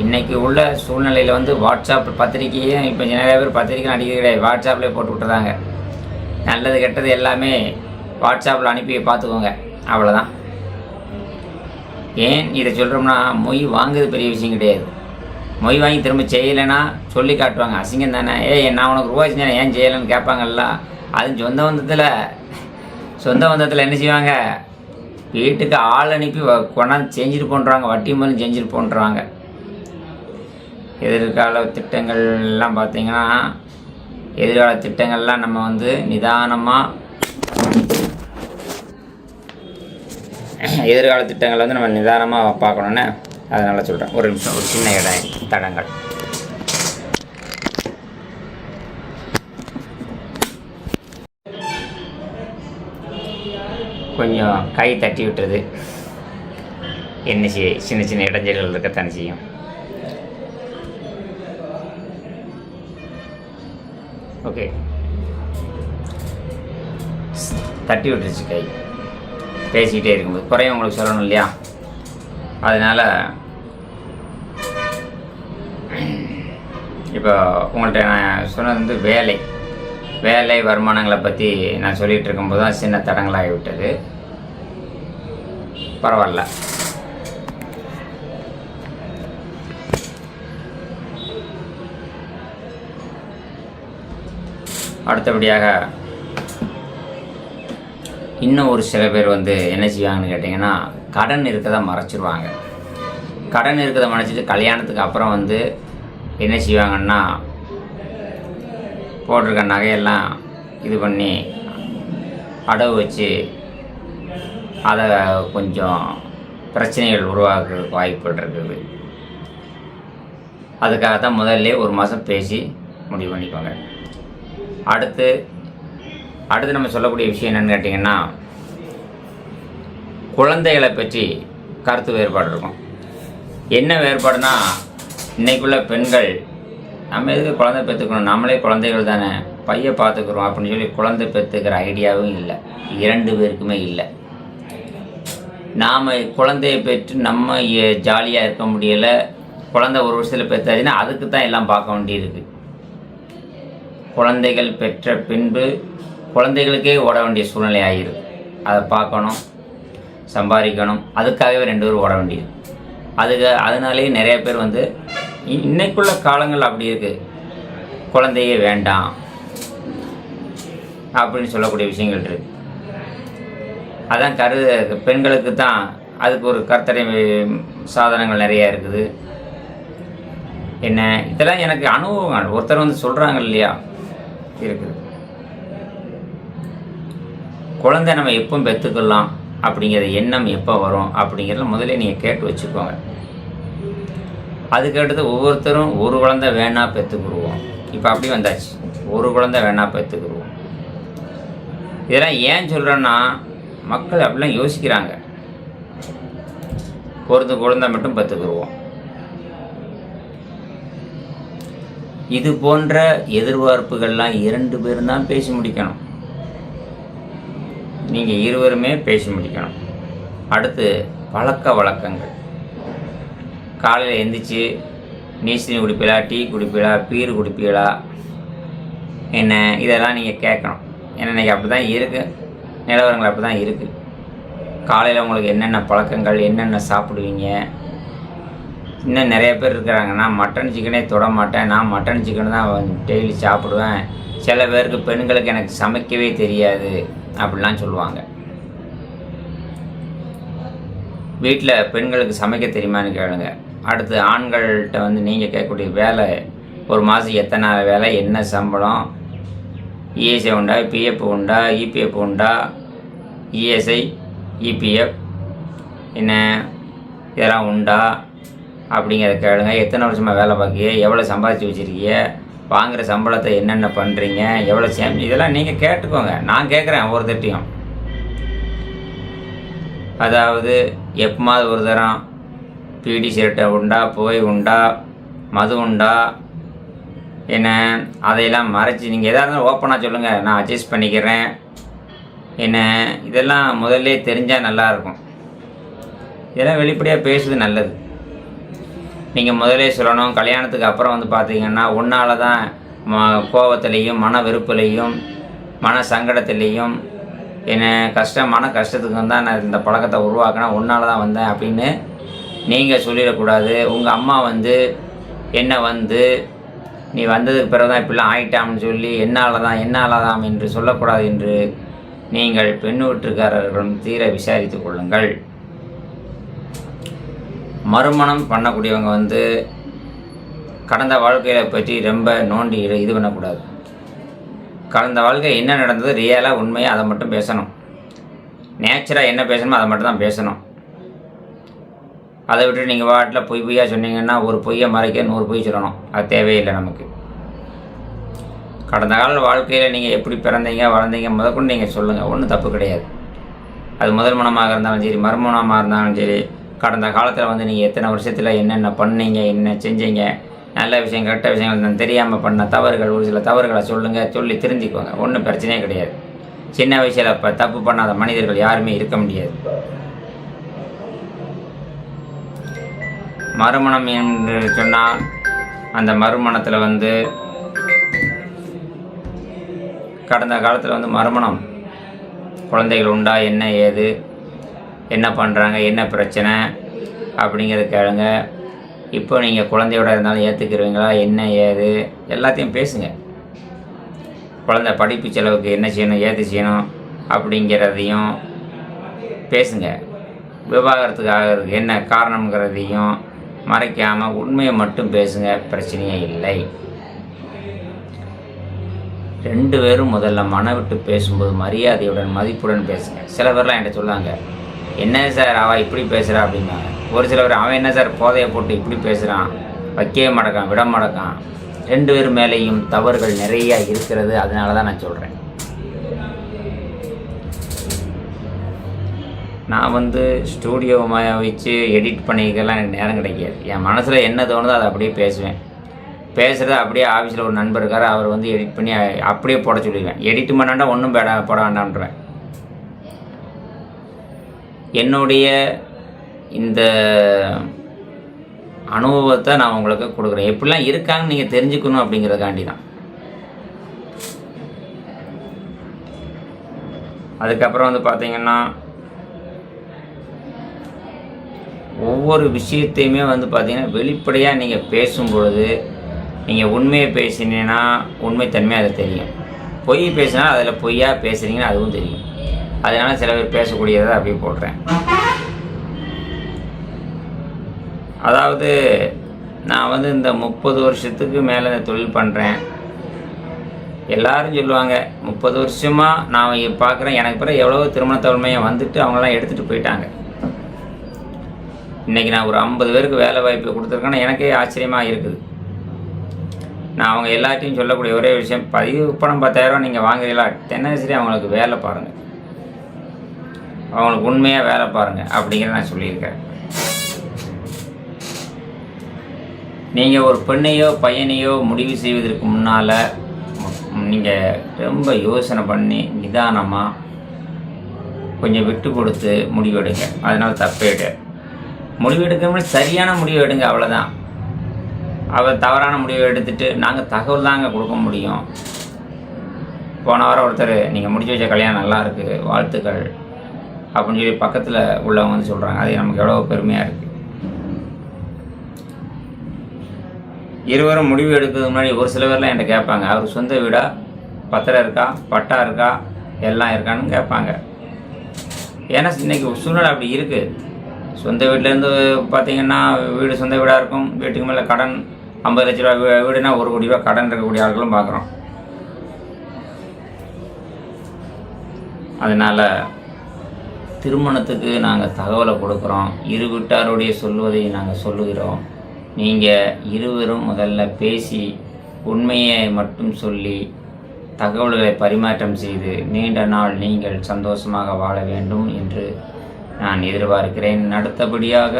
இன்றைக்கி உள்ள சூழ்நிலையில் வந்து வாட்ஸ்அப் பத்திரிக்கையும் இப்போ நிறைய பேர் பத்திரிக்கை அடிக்க கிடையாது, வாட்ஸ்அப்லேயே போட்டு விட்டுறாங்க. நல்லது கெட்டது எல்லாமே வாட்ஸ்அப்பில் அனுப்பி பார்த்துக்கோங்க, அவ்வளோதான். ஏன் இதை சொல்கிறோம்னா, மொய் வாங்குறது பெரிய விஷயம் கிடையாது. மொய் வாங்கி திரும்ப செய்யலைன்னா சொல்லி காட்டுவாங்க, அசிங்கம் தானே. நான் உனக்கு ரூபா செஞ்சேன் ஏன் செய்யலைன்னு கேட்பாங்கல்ல. அது சொந்த பந்தத்தில் என்ன செய்வாங்க, வீட்டுக்கு ஆள் அனுப்பி கொண்டாந்து செஞ்சுட்டு போன்றாங்க, வட்டி மூலம் செஞ்சுட்டு போன்றாங்க. எதிர்கால திட்டங்கள்லாம் பார்த்திங்கன்னா, எதிர்கால திட்டங்கள்லாம் நம்ம வந்து நிதானமாக எதிர்கால திட்டங்களை வந்து நம்ம நிதானமாக பார்க்கணுன்னு அதனால் சொல்கிறேன். ஒரு நிமிஷம், ஒரு சின்ன தடங்கள். கொஞ்சம் கை தட்டி விட்டுறது என்ன செய்ய, சின்ன சின்ன இடைஞ்சல்கள் இருக்கத்தானே செய்யும். ஓகே, தட்டி விட்டுருச்சு கை, பேசிக்கிட்டே இருக்கும்போது குறைய உங்களுக்கு சொல்லணும் இல்லையா. அதனால் இப்போ உங்கள்கிட்ட நான் சொன்னது வந்து வேலை வருமானங்களை பற்றி நான் சொல்லிகிட்டு இருக்கும்போது தான் சின்ன தடங்களாகி விட்டது. பரவாயில்ல. அடுத்தபடியாக இன்னும் ஒரு சில பேர் வந்து என்ன செய்வாங்கன்னு கேட்டிங்கன்னா, கடன் இருக்கதை மறைச்சிருவாங்க. கடன் இருக்கதை மறைச்சிட்டு கல்யாணத்துக்கு அப்புறம் வந்து என்ன செய்வாங்கன்னா, போட்டிருக்க நகையெல்லாம் இது பண்ணி அடவு வச்சு அதை கொஞ்சம் பிரச்சனைகள் உருவாக்குறதுக்கு வாய்ப்புகள் இருக்குது. அதுக்காக தான் முதல்ல ஒரு மாதம் பேசி முடிவு பண்ணிக்கோங்க. அடுத்து நம்ம சொல்லக்கூடிய விஷயம் என்னென்னு கேட்டிங்கன்னா, குழந்தைகளை பற்றி கருத்து வேறுபாடு இருக்கும். என்ன வேறுபாடுனா, இன்றைக்குள்ள பெண்கள் நம்ம எதுக்கு குழந்தை பெற்றுக்கணும், நம்மளே குழந்தைகள் தானே, பையை பார்த்துக்குறோம் அப்படின்னு சொல்லி குழந்தை பெற்றுக்கிற ஐடியாவும் இல்லை, 2 பேருக்குமே இல்லை. நாம் குழந்தையை பெற்று நம்ம ஜாலியாக இருக்க முடியலை, குழந்தை ஒரு வருஷத்தில் பெற்றாச்சுன்னா அதுக்கு தான் எல்லாம் பார்க்க வேண்டியிருக்கு. குழந்தைகள் பெற்ற பின்பு குழந்தைகளுக்கே ஓட வேண்டிய சூழ்நிலை ஆகிருக்கு. அதை பார்க்கணும், சம்பாதிக்கணும், அதுக்காகவே 2 பேரும் ஓட வேண்டியது. அதனாலேயே நிறைய பேர் வந்து இன்னைக்குள்ள காலங்கள் அப்படி இருக்குது, குழந்தையே வேண்டாம் அப்படின்னு சொல்லக்கூடிய விஷயங்கள் இருக்குது. அதான் பெண்களுக்கு தான் அதுக்கு ஒரு கருத்தடை சாதனங்கள் நிறையா இருக்குது. என்ன இதெல்லாம் எனக்கு அனுபவங்கள் ஒருத்தர் வந்து சொல்கிறாங்க இல்லையா, இருக்குது. குழந்தை நம்ம எப்போ பெற்றுக்கலாம் அப்படிங்கிற எண்ணம் எப்போ வரும் அப்படிங்கிறத முதல்ல நீங்கள் கேட்டு வச்சுக்கோங்க. அதுக்கடுத்து ஒவ்வொருத்தரும் ஒரு குழந்தை வேணா பெற்றுக்குருவோம். இப்போ அப்படி வந்தாச்சு, ஒரு குழந்தை வேணா பெற்றுக்குருவோம். இதெல்லாம் ஏன் சொல்கிறேன்னா, மக்கள் அப்படிலாம் யோசிக்கிறாங்க. ஒரு குழந்தை மட்டும் பெற்றுக்குருவோம். இது போன்ற எதிர்பார்ப்புகள்லாம் 2 பேரும் தான் பேசி முடிக்கணும். நீங்கள் இருவருமே பேசி முடிக்கணும். அடுத்து பழக்க வழக்கங்கள். காலையில் எந்திரிச்சு நீச்சல் குடிப்பீங்களா, டீ குடிப்பீங்களா, பீர் குடிப்பீங்களா, என்ன இதெல்லாம் நீங்கள் கேட்கணும். ஏன்னா இன்றைக்கி அப்படி தான் இருக்குது, நிலவரங்கள் அப்படி தான் இருக்குது. காலையில் உங்களுக்கு என்னென்ன பழக்கங்கள், என்னென்ன சாப்பிடுவீங்க. இன்னும் நிறைய பேர் இருக்கிறாங்க, நான் மட்டன் சிக்கனே தொட மாட்டேன், நான் மட்டன் சிக்கன் தான் டெய்லி சாப்பிடுவேன். சில பேருக்கு பெண்களுக்கு எனக்கு சமைக்கவே தெரியாது அப்படிலாம் சொல்லுவாங்க. வீட்டில் பெண்களுக்கு சமைக்க தெரியுமான்னு கேளுங்க. அடுத்து ஆண்கள்கிட்ட வந்து நீங்கள் கேட்கக்கூடிய வேலை, ஒரு மாதம் எத்தனை வேலை, என்ன சம்பளம், இஎஸ்ஐ உண்டா, பிஎஃப் உண்டா, இபிஎஃப் உண்டா, இஎஸ்ஐ இபிஎஃப் என்ன இதெல்லாம் உண்டா அப்படிங்கிறத கேளுங்க. எத்தனை வருஷமாக வேலை பார்க்கிய, எவ்வளோ சம்பாதிச்சு வச்சுருக்கீங்க, வாங்குகிற சம்பளத்தை என்னென்ன பண்ணுறீங்க, எவ்வளோ இதெல்லாம் நீங்கள் கேட்டுக்கோங்க. நான் கேட்குறேன் ஒவ்வொருத்தட்டையும். அதாவது எப்போமாவது ஒரு தரம் பீடி சிரட்டை உண்டா, புகை உண்டா, மது உண்டா, என்ன அதையெல்லாம் மறைச்சி நீங்கள் எதாக இருந்தாலும் ஓப்பனாக சொல்லுங்கள், நான் அட்ஜஸ்ட் பண்ணிக்கிறேன். என்ன இதெல்லாம் முதல்ல தெரிஞ்சால் நல்லாயிருக்கும். இதெல்லாம் வெளிப்படையாக பேசுவது நல்லது. நீங்கள் முதலே சொல்லணும். கல்யாணத்துக்கு அப்புறம் வந்து பார்த்தீங்கன்னா உன்னால் தான் கோபத்துலேயும் மன வெறுப்புலேயும் மன சங்கடத்துலேயும் என்ன மன கஷ்டத்துக்கும் தான் நான் இந்த பழக்கத்தை உருவாக்கினேன், உன்னால் தான் வந்தேன் அப்படின்னு நீங்கள் சொல்லிடக்கூடாது. உங்கள் அம்மா வந்து என்ன வந்து நீ வந்ததுக்கு பிறகு தான் இப்படிலாம் ஆயிட்டாம்னு சொல்லி என்னால் தான் என்று சொல்லக்கூடாது என்று நீங்கள் பெண் வீட்டுக்காரர்களும் தீர விசாரித்து கொள்ளுங்கள். மறுமணம் பண்ணக்கூடியவங்க வந்து கடந்த வாழ்க்கையை பற்றி ரொம்ப நோண்டி இது பண்ணக்கூடாது. கடந்த வாழ்க்கை என்ன நடந்தது, ரியலாக உண்மையாக அதை மட்டும் பேசணும். நேச்சராக என்ன பேசணுமோ அதை மட்டும் தான் பேசணும். அதை விட்டு நீங்கள் வாட்டில் பொய்யா சொன்னீங்கன்னா ஒரு பொய்யை மறைக்க 100 பொய் சொல்லணும். அது தேவையில்லை நமக்கு. கடந்த கால வாழ்க்கையில் நீங்கள் எப்படி பிறந்தீங்க வளர்ந்தீங்க முதற்கொண்டு நீங்கள் சொல்லுங்கள், ஒன்றும் தப்பு கிடையாது. அது முதல் மனமாக இருந்தாலும் சரி, மறுமணமாக இருந்தாலும் சரி, கடந்த காலத்தில் வந்து நீங்கள் எத்தனை வருஷத்தில் என்னென்ன பண்ணீங்க, என்ன செஞ்சீங்க, நல்ல விஷயம் கெட்ட விஷயங்கள் தெரியாமல் பண்ண தவறுகள், ஒரு சில தவறுகளை சொல்லுங்கள், சொல்லி தெரிஞ்சுக்கோங்க. ஒன்றும் பிரச்சனையே கிடையாது. சின்ன வயசில் தப்பு பண்ணாத மனிதர்கள் யாருமே இருக்க முடியாது. மறுமணம் என்று சொன்னால் அந்த மறுமணத்தில் வந்து கடந்த காலத்தில் வந்து மறுமணம் குழந்தைகள் உண்டா, என்ன ஏது, என்ன பண்ணுறாங்க, என்ன பிரச்சனை அப்படிங்கிறத கேளுங்க. இப்போ நீங்கள் குழந்தையோட இருந்தாலும் ஏற்றுக்கிறீங்களா, என்ன ஏது எல்லாத்தையும் பேசுங்க. குழந்தை படிப்பு செலவுக்கு என்ன செய்யணும், ஏது செய்யணும் அப்படிங்கிறதையும் பேசுங்க. விவாகரத்துக்கு என்ன காரணங்கிறதையும் மறைக்காமல் உண்மையை மட்டும் பேசுங்க, பிரச்சனையே இல்லை. 2 பேரும் முதல்ல மன விட்டு பேசும்போது மரியாதையுடன் மதிப்புடன் பேசுங்க. சில பேர்லாம் என்கிட்ட சொல்லாங்க, என்ன சார் அவள் இப்படி பேசுகிறா அப்படின்னாங்க. ஒரு சிலவர் அவன் என்ன சார் போதையை போட்டு இப்படி பேசுகிறான், வைக்கவே மாட்டக்கான், விட மாட்டக்கான். 2 பேர் மேலேயும் தவறுகள் நிறையா இருக்கிறது. அதனால தான் நான் சொல்கிறேன். நான் வந்து ஸ்டூடியோ வச்சு எடிட் பண்ணிக்கலாம் எனக்கு நேரம் கிடைக்காது. என் மனசில் என்ன தோணுதோ அதை அப்படியே பேசுவேன். பேசுகிறத அப்படியே ஆஃபீஸில் ஒரு நண்பர் இருக்கார், அவர் வந்து எடிட் பண்ணி அப்படியே போட சொல்லிடுவேன். எடிட் பண்ணாண்டா ஒன்றும் போட வேண்டாம்ன்றேன். என்னுடைய இந்த அனுபவத்தை நான் உங்களுக்கு கொடுக்குறேன். எப்படிலாம் இருக்காங்கன்னு நீங்கள் தெரிஞ்சுக்கணும் அப்படிங்கிறதுக்காண்டி தான். அதுக்கப்புறம் வந்து பார்த்தீங்கன்னா ஒவ்வொரு விஷயத்தையுமே வந்து பார்த்தீங்கன்னா வெளிப்படையாக நீங்கள் பேசும் பொழுது நீங்கள் உண்மையை பேசினீங்கன்னா உண்மைத்தன்மை அது தெரியும். பொய் பேசினா அதில் பொய்யாக பேசுகிறீங்கன்னா அதுவும் தெரியும். அதனால் சில பேர் பேசக்கூடியதை அப்படியே போடுறேன். அதாவது நான் வந்து இந்த 30 வருஷத்துக்கு மேலே இந்த தொழில் பண்ணுறேன். எல்லோரும் சொல்லுவாங்க 30 வருஷமாக நான் பார்க்குறேன், எனக்கு பிறகு எவ்வளோ திருமண தோல்மையை வந்துட்டு அவங்களாம் எடுத்துகிட்டு போயிட்டாங்க. இன்றைக்கி நான் ஒரு 50 பேருக்கு வேலை வாய்ப்பு கொடுத்துருக்கேன்னா எனக்கே ஆச்சரியமாக இருக்குது. நான் அவங்க எல்லாத்தையும் சொல்லக்கூடிய ஒரே விஷயம், பதிவு பணம் 10,000 நீங்கள் வாங்குறீங்களா, தென்னசரி அவங்களுக்கு வேலை பாருங்கள், அவங்களுக்கு உண்மையாக வேலை பாருங்கள் அப்படிங்கிற நான் சொல்லியிருக்கேன். நீங்கள் ஒரு பெண்ணையோ பையனையோ முடிவு செய்வதற்கு முன்னால் நீங்கள் ரொம்ப யோசனை பண்ணி நிதானமாக கொஞ்சம் விட்டு கொடுத்து முடிவெடுங்க. அதனால் தப்பே கிடையாது. முடிவெடுக்க சரியான முடிவு எடுங்க, அவ்வளோதான். அவர் தவறான முடிவை எடுத்துகிட்டு நாங்கள் தகவல் தாங்க கொடுக்க முடியும். போன வாரம் ஒருத்தர் நீங்கள் முடிச்சு வச்ச கல்யாணம் நல்லா இருக்குது, வாழ்த்துக்கள் அப்படின்னு சொல்லி பக்கத்தில் உள்ளவங்க வந்து சொல்கிறாங்க. அது நமக்கு எவ்வளோ பெருமையாக இருக்குது. இருவரும் முடிவு எடுக்கிறதுக்கு முன்னாடி ஒரு சில பேர்லாம் என்கிட்ட கேட்பாங்க, அவர் சொந்த வீடா, பத்திரம் இருக்கா, பட்டா இருக்கா, எல்லாம் இருக்கான்னு கேட்பாங்க. ஏன்னா இன்றைக்கி சூழ்நிலை அப்படி இருக்குது. சொந்த வீட்டிலேருந்து பார்த்தீங்கன்னா வீடு சொந்த வீடாக இருக்கும், வீட்டுக்கு மேலே கடன் 50 லட்ச ரூபா வீடுனா 1 கோடி ரூபா கடன் இருக்கக்கூடிய ஆட்களும் பார்க்குறோம். அதனால் திருமணத்துக்கு நாங்கள் தகவலை கொடுக்குறோம். இரு வீட்டாருடைய சொல்வதை நாங்கள் சொல்லுகிறோம். நீங்கள் இருவரும் முதல்ல பேசி உண்மையை மட்டும் சொல்லி தகவல்களை பரிமாற்றம் செய்து நீண்ட நாள் நீங்கள் சந்தோஷமாக வாழ வேண்டும் என்று நான் எதிர்பார்க்கிறேன். அடுத்தபடியாக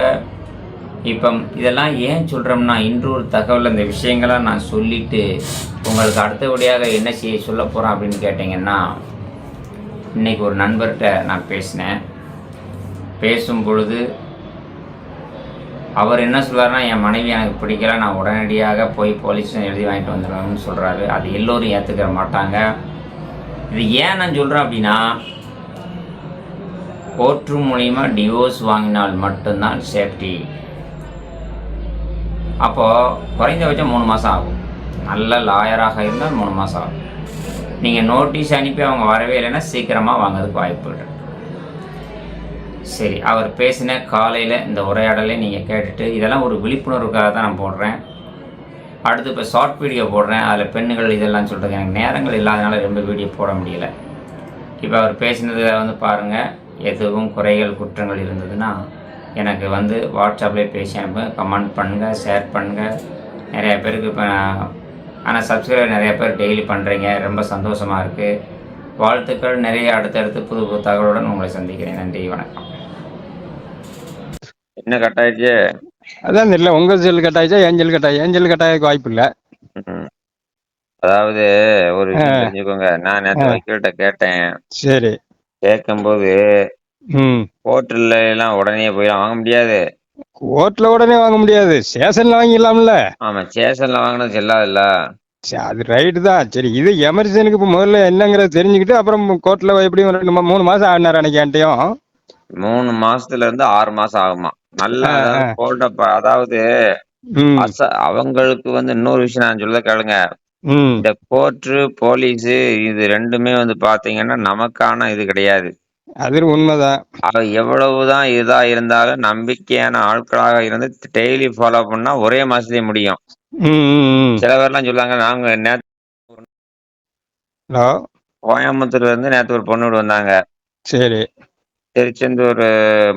இப்போ இதெல்லாம் ஏன் சொல்கிறோம்னா, இன்று ஒரு தகவல் இந்த விஷயங்களாக நான் சொல்லிவிட்டு உங்களுக்கு அடுத்தபடியாக என்ன சொல்ல போகிறேன் அப்படின்னு கேட்டிங்கன்னா, இன்றைக்கி ஒரு நண்பர்கிட்ட நான் பேசினேன். பேசும் பொழுது அவர் என்ன சொல்கிறாருன்னா, என் மனைவி எனக்கு பிடிக்கல, நான் உடனடியாக போய் போலீஸ் எழுதி வாங்கிட்டு வந்துடுவேன்னு சொல்கிறாரு. அது எல்லோரும் ஏற்றுக்கிற மாட்டாங்க. இது ஏன் நான் சொல்கிறேன் அப்படின்னா, கோர்ட்டு மூலிமா டிவோர்ஸ் வாங்கினால் மட்டும்தான் சேஃப்டி. அப்போது குறைந்தபட்சம் 3 மாதம் ஆகும். நல்ல லாயராக இருந்தால் 3 மாதம் ஆகும். நீங்கள் நோட்டீஸ் அனுப்பி அவங்க வரவே இல்லைன்னா சீக்கிரமாக வாங்கிறதுக்கு வாய்ப்பு இருக்கு. சரி, அவர் பேசின காலையில் இந்த உரையாடலை நீங்கள் கேட்டுட்டு, இதெல்லாம் ஒரு விழிப்புணர்வுக்காக தான் நான் போடுறேன். அடுத்து இப்போ ஷார்ட் வீடியோ போடுறேன். அதில் பெண்கள் இதெல்லாம் சொல்கிறது எனக்கு நேரங்கள் இல்லாதனால ரொம்ப வீடியோ போட முடியல. இப்போ அவர் பேசினதில் வந்து பாருங்கள், எதுவும் குறைகள் குற்றங்கள் இருந்ததுன்னா எனக்கு வந்து வாட்ஸ்அப்பில் பேசி அனுப்புங்க, கமெண்ட் பண்ணுங்கள், ஷேர் பண்ணுங்கள். நிறையா பேருக்கு இப்போ ஆனால் சப்ஸ்கிரைபர் நிறையா பேர் டெய்லி பண்ணுறீங்க, ரொம்ப சந்தோஷமாக இருக்குது. வாழ்த்துக்கள். நிறைய அடுத்தடுத்து புது புது தகவலுடன் உங்களை சந்திக்கிறேன். நன்றி, வணக்கம். என்ன கட்டாயிடுச்சு? அதான் இல்லை, உங்கள் செல் கட்டாயிச்சா ஏஞ்சல் கட்டாயக்கு வாய்ப்பு இல்லை. அதாவது ஒரு விஷயம் தெரிஞ்சுக்கோங்க. நான் நேற்று வைக்கிட்ட கேட்டேன். சரி. கேட்கும்போது கோர்ட்ல எல்லாம் உடனே போயெல்லாம் வாங்க முடியாது. கோர்ட்ல உடனே வாங்க முடியாது, ஸ்டேஷன்ல வாங்கிடலாம்ல. ஆமா, ஸ்டேஷன்ல வாங்கினது செல்லாதுல்ல. அது ரைட்டு தான். சரி, இது எமர்ஜென்சிக்கு இப்போ முதல்ல என்னங்கிறத தெரிஞ்சுக்கிட்டு அப்புறம் கோர்ட்ல எப்படியும் 3 மாசம் ஆடினார் அன்னைக்கான்ட்டையும். 3 மாசத்துல இருந்து 6 மாசம் ஆகுமா. நல்லா அதாவது அவங்களுக்கு வந்து இன்னொரு விஷயம் நான் சொல்ல கேளுங்க. இந்த கோர்ட்டு போலீஸ் இது ரெண்டுமே வந்து பாத்தீங்கன்னா நமக்கான இது கிடையாது. அது உண்மைதான். அவ எவ்வளவுதான் இதா இருந்தாலும் நம்பிக்கையான ஆட்களாக இருந்து டெய்லி ஃபாலோ பண்ணா ஒரே மாசத்துலயே முடியும். சில பேர்லாம் சொல்லுவாங்க, நாங்க கோயம்புத்தூர்ல இருந்து நேத்து ஒரு பொண்ணு வந்தாங்க. சரி. திருச்செந்தூர்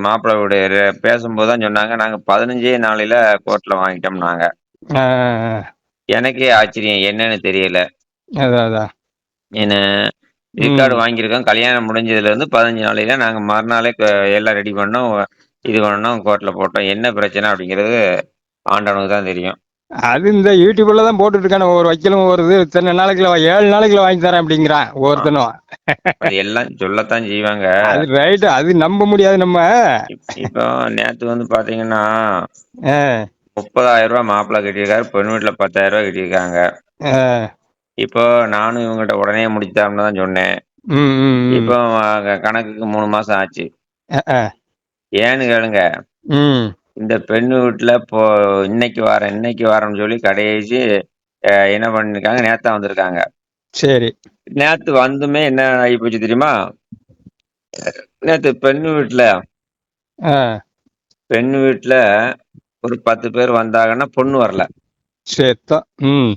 மாப்பிள்ளை வீடு பேசும்போது தான் சொன்னாங்க, நாங்க 15 நாளையில கோர்ட்ல வாங்கிட்டோம்னாங்க. ஆ, ஆ, எனக்கே ஆச்சரியம் என்னன்னு தெரியல. அதான் அதான். என்ன ம். ரெக்கார்டு வாங்கியிருக்கோம். கல்யாணம் முடிஞ்சதுலேருந்து 15 நாளையில நாங்க மறுநாளே எல்லாம் ரெடி பண்ணோம். இது பண்ணோம், கோர்ட்ல போட்டோம். என்ன பிரச்சனை அப்படிங்கிறது ஆண்டவனுக்கு தான் தெரியும். அது இந்த யூடியூப்ல தான் போட்டுட்டு இருக்கான, ஒவ்வொரு வக்கீலும் ஒரு இது இத்தனை நாளைக்குள்ள 7 நாளைக்குள்ள வாங்கி தரேன் அப்படிங்கிறான் ஆ, ஒவ்வொருத்தனும். அது எல்லாம் சொல்லத்தான் செய்வாங்க. அது ரைட்டு, அது நம்ப முடியாது நம்ம. இப்போ நேத்து வந்து பாத்தீங்கன்னா, ஆ, 30,000 மாப்பிள்ளை கட்டியிருக்காரு. பெண் வீட்டுல 10,000 கட்டியிருக்காங்க. ஆ, இப்போ நானும் இவங்ககிட்ட உடனே முடிச்சுத்தரோம்னு தான் சொன்னேன். ம், ம், ம். இப்போ கணக்குக்கு 3 மாசம் ஆச்சு. அ, ஏன்னு கேளுங்க. ம். இந்த பெண் வீட்டுல இன்னைக்கு வரேன்னு சொல்லி கடைசி என்ன பண்ணிருக்காங்க, நேத்தா வந்திருக்காங்க. சரி. நேத்து வந்துமே என்ன ஆகி போச்சு தெரியுமா? நேத்து ஆ, பெண் வீட்டுல ஒரு 10 பேர் வந்தாங்கன்னா பொண்ணு வரல. சேத்தம். ம்.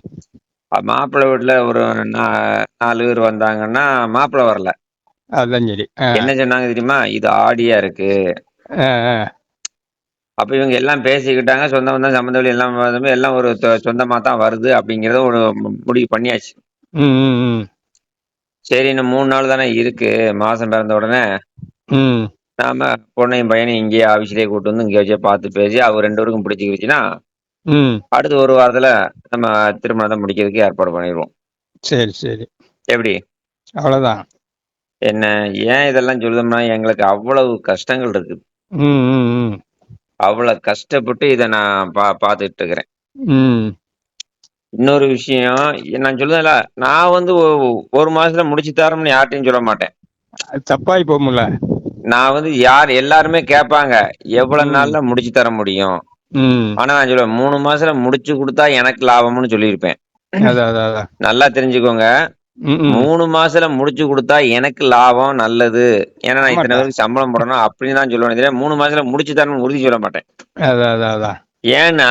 மாப்பிள்ளை வீட்டுல ஒரு 4 பேர் வந்தாங்கன்னா மாப்பிள்ளை வரல. அதான் சரி. ஆ, என்ன சொன்னாங்க தெரியுமா? இது ஆடியா இருக்கு. ஆ, ஆ. அப்ப இவங்க எல்லாம் பேசிக்கிட்டாங்க. சொந்த பந்தம், சம்மந்த வெளி எல்லாம் எல்லாம் ஒரு சொந்தமா தான் வருது அப்படிங்கிறத ஒரு முடிவு பண்ணியாச்சு. ம், ம், ம். சரி, இன்னும் 3 நாள் தானே இருக்கு. மாசம் பிறந்த உடனே ம், நாம பொண்ணையும் பையனையும் இங்கேயே ஆஃபீஸ்லயே கூட்டு வந்து இங்கே வச்சே பார்த்து பேசி அவங்க 2 பேருக்கும் பிடிச்சிக்கிச்சுன்னா, ம். அடுத்த 1 வாரத்துல நம்ம திருமணத்தை முடிக்கிறதுக்கு ஏற்பாடு பண்ணிருவோம். சரி, சரி. எப்படி? அவ்வளவுதான். என்ன ஏன் இதெல்லாம் சொல்லுதோம்னா, எங்களுக்கு அவ்வளவு கஷ்டங்கள் இருக்குது. ம், ம், ம். அவ்வளவு கஷ்டப்பட்டு இத நான் பார்த்துட்டு இருக்கிறேன். ம். இன்னொரு விஷயம், நான் சொல்லுதேன்ல, நான் வந்து 1 மாசத்துல முடிச்சு தரோம்னு யார்ட்டயும் சொல்ல மாட்டேன். அது தப்பாயி போகும்ல. நான் வந்து எல்லாருமே கேட்பாங்க, எவ்வளவு ம், நாள்ல முடிச்சு தர முடியும்? ம். ஆனா நான் சொல்லுவேன், 3 மாசத்துல முடிச்சு குடுத்தா எனக்கு லாபம்னு சொல்லியிருப்பேன். அதான், அதான், அதான். நல்லா தெரிஞ்சுக்கோங்க. ம், ம். 3 மாசத்துல முடிச்சு குடுத்தா எனக்கு லாபம், நல்லது. ஏன்னா நான் இத்தனை ஆமாட்டா. பேருக்கு சம்பளம் போடணும் அப்படின்னு தான் சொல்லுவேனே தவிர, 3 மாசத்துல முடிச்சு தரணும்னு உறுதி சொல்ல மாட்டேன். அதான், அதான், அதான். ஏன்னா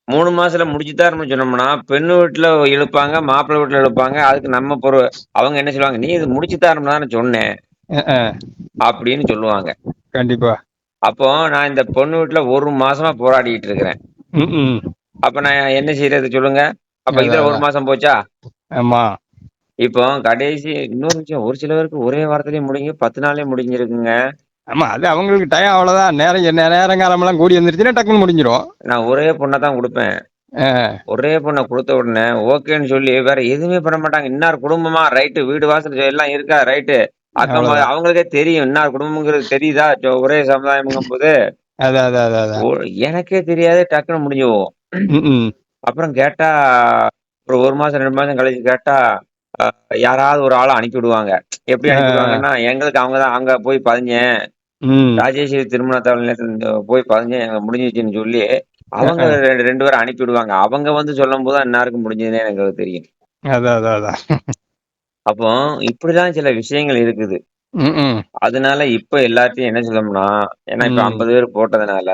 3 மாசத்துல முடிச்சு தரணும்னு சொன்னோம்னா, பெண்ணு வீட்டுல இழுப்பாங்க, மாப்பிள்ளை வீட்டுல இழுப்பாங்க. அதுக்கு நம்ம அவங்க என்ன சொல்லுவாங்க, "நீ இது முடிச்சு தரணும்னு தானே சொன்ன" அ. அப்படின்னு சொல்லுவாங்க. கண்டிப்பா. அப்போ நான் இந்த பொண்ணு வீட்டுல 1 மாசமா போராடிட்டு இருக்கிறேன். ம், ம். அப்ப நான் என்ன செய்யறது சொல்லுங்க? அப்ப அதான், இதுல 1 அதான். மாசம் போச்சா? ஆமா. இப்போ கடைசி இன்னொரு விஷயம், ஒரு சிலருக்கு ஒரே வாரத்திலேயே முடியும், 10 நாள்லயே முடிஞ்சிருக்குங்க. ஆமா. அது அவங்களுக்கு டைம் அவ்வளவுதான். நேரங்காலமெல்லாம் கூடி வந்துருச்சுன்னா டக்குன்னு முடிஞ்சிரும். நான் ஒரே பொண்ண தான் குடுப்பேன். அ. ஒரே பொண்ண குடுத்த உடனே ஓகேன்னு சொல்லி வேற எதுவுமே பண்ண மாட்டாங்க. இன்னார் குடும்பமா? ரைட்டு. வீடு வாசல் எல்லாம் இருக்கா? ரைட்டு. அக்கம் பக்கம் அவ்வளவுதான். அவங்களுக்கே தெரியும். இன்னார் குடும்பம்ங்கிறது தெரியுதா? ஒரே சமுதாயம்ங்கும்போது, அதான், அதான், அதான், அதான். ஒ எனக்கே தெரியாது, டக்குன்னு முடிஞ்சு போகும். ம், ம். அப்புறம் கேட்டா, ஒரு 1 மாசம் 2 மாசம் கழிச்சு கேட்டா, அ யாராவது ஒரு ஆள அனுப்பி விடுவாங்க. எப்படி அ, அனுப்பி அ. விடுவாங்கன்னா, எங்களுக்கு அவங்க தான் அங்க போய் பதிஞ்சேன். ம். ராஜேஸ்வரி திருமண தவணையில போய் பதிஞ்சேன். எனக்கு முடிஞ்சிருச்சுன்னு சொல்லி, அவங்க அ. 2 பேர அனுப்பி விடுவாங்க. அவங்க வந்து சொல்லும்போது தான் இன்னாருக்கு முடிஞ்சதுன்னே எனக்கு தெரியும். அதான், அதான், அதான். அப்போ இப்படிதான் சில விஷயங்கள் இருக்குது. ம், ம். அதனால இப்ப எல்லாத்தையும் என்ன சொல்லணும்னா, ஏன்னா இப்ப ம். 50 பேர் போட்டதுனால,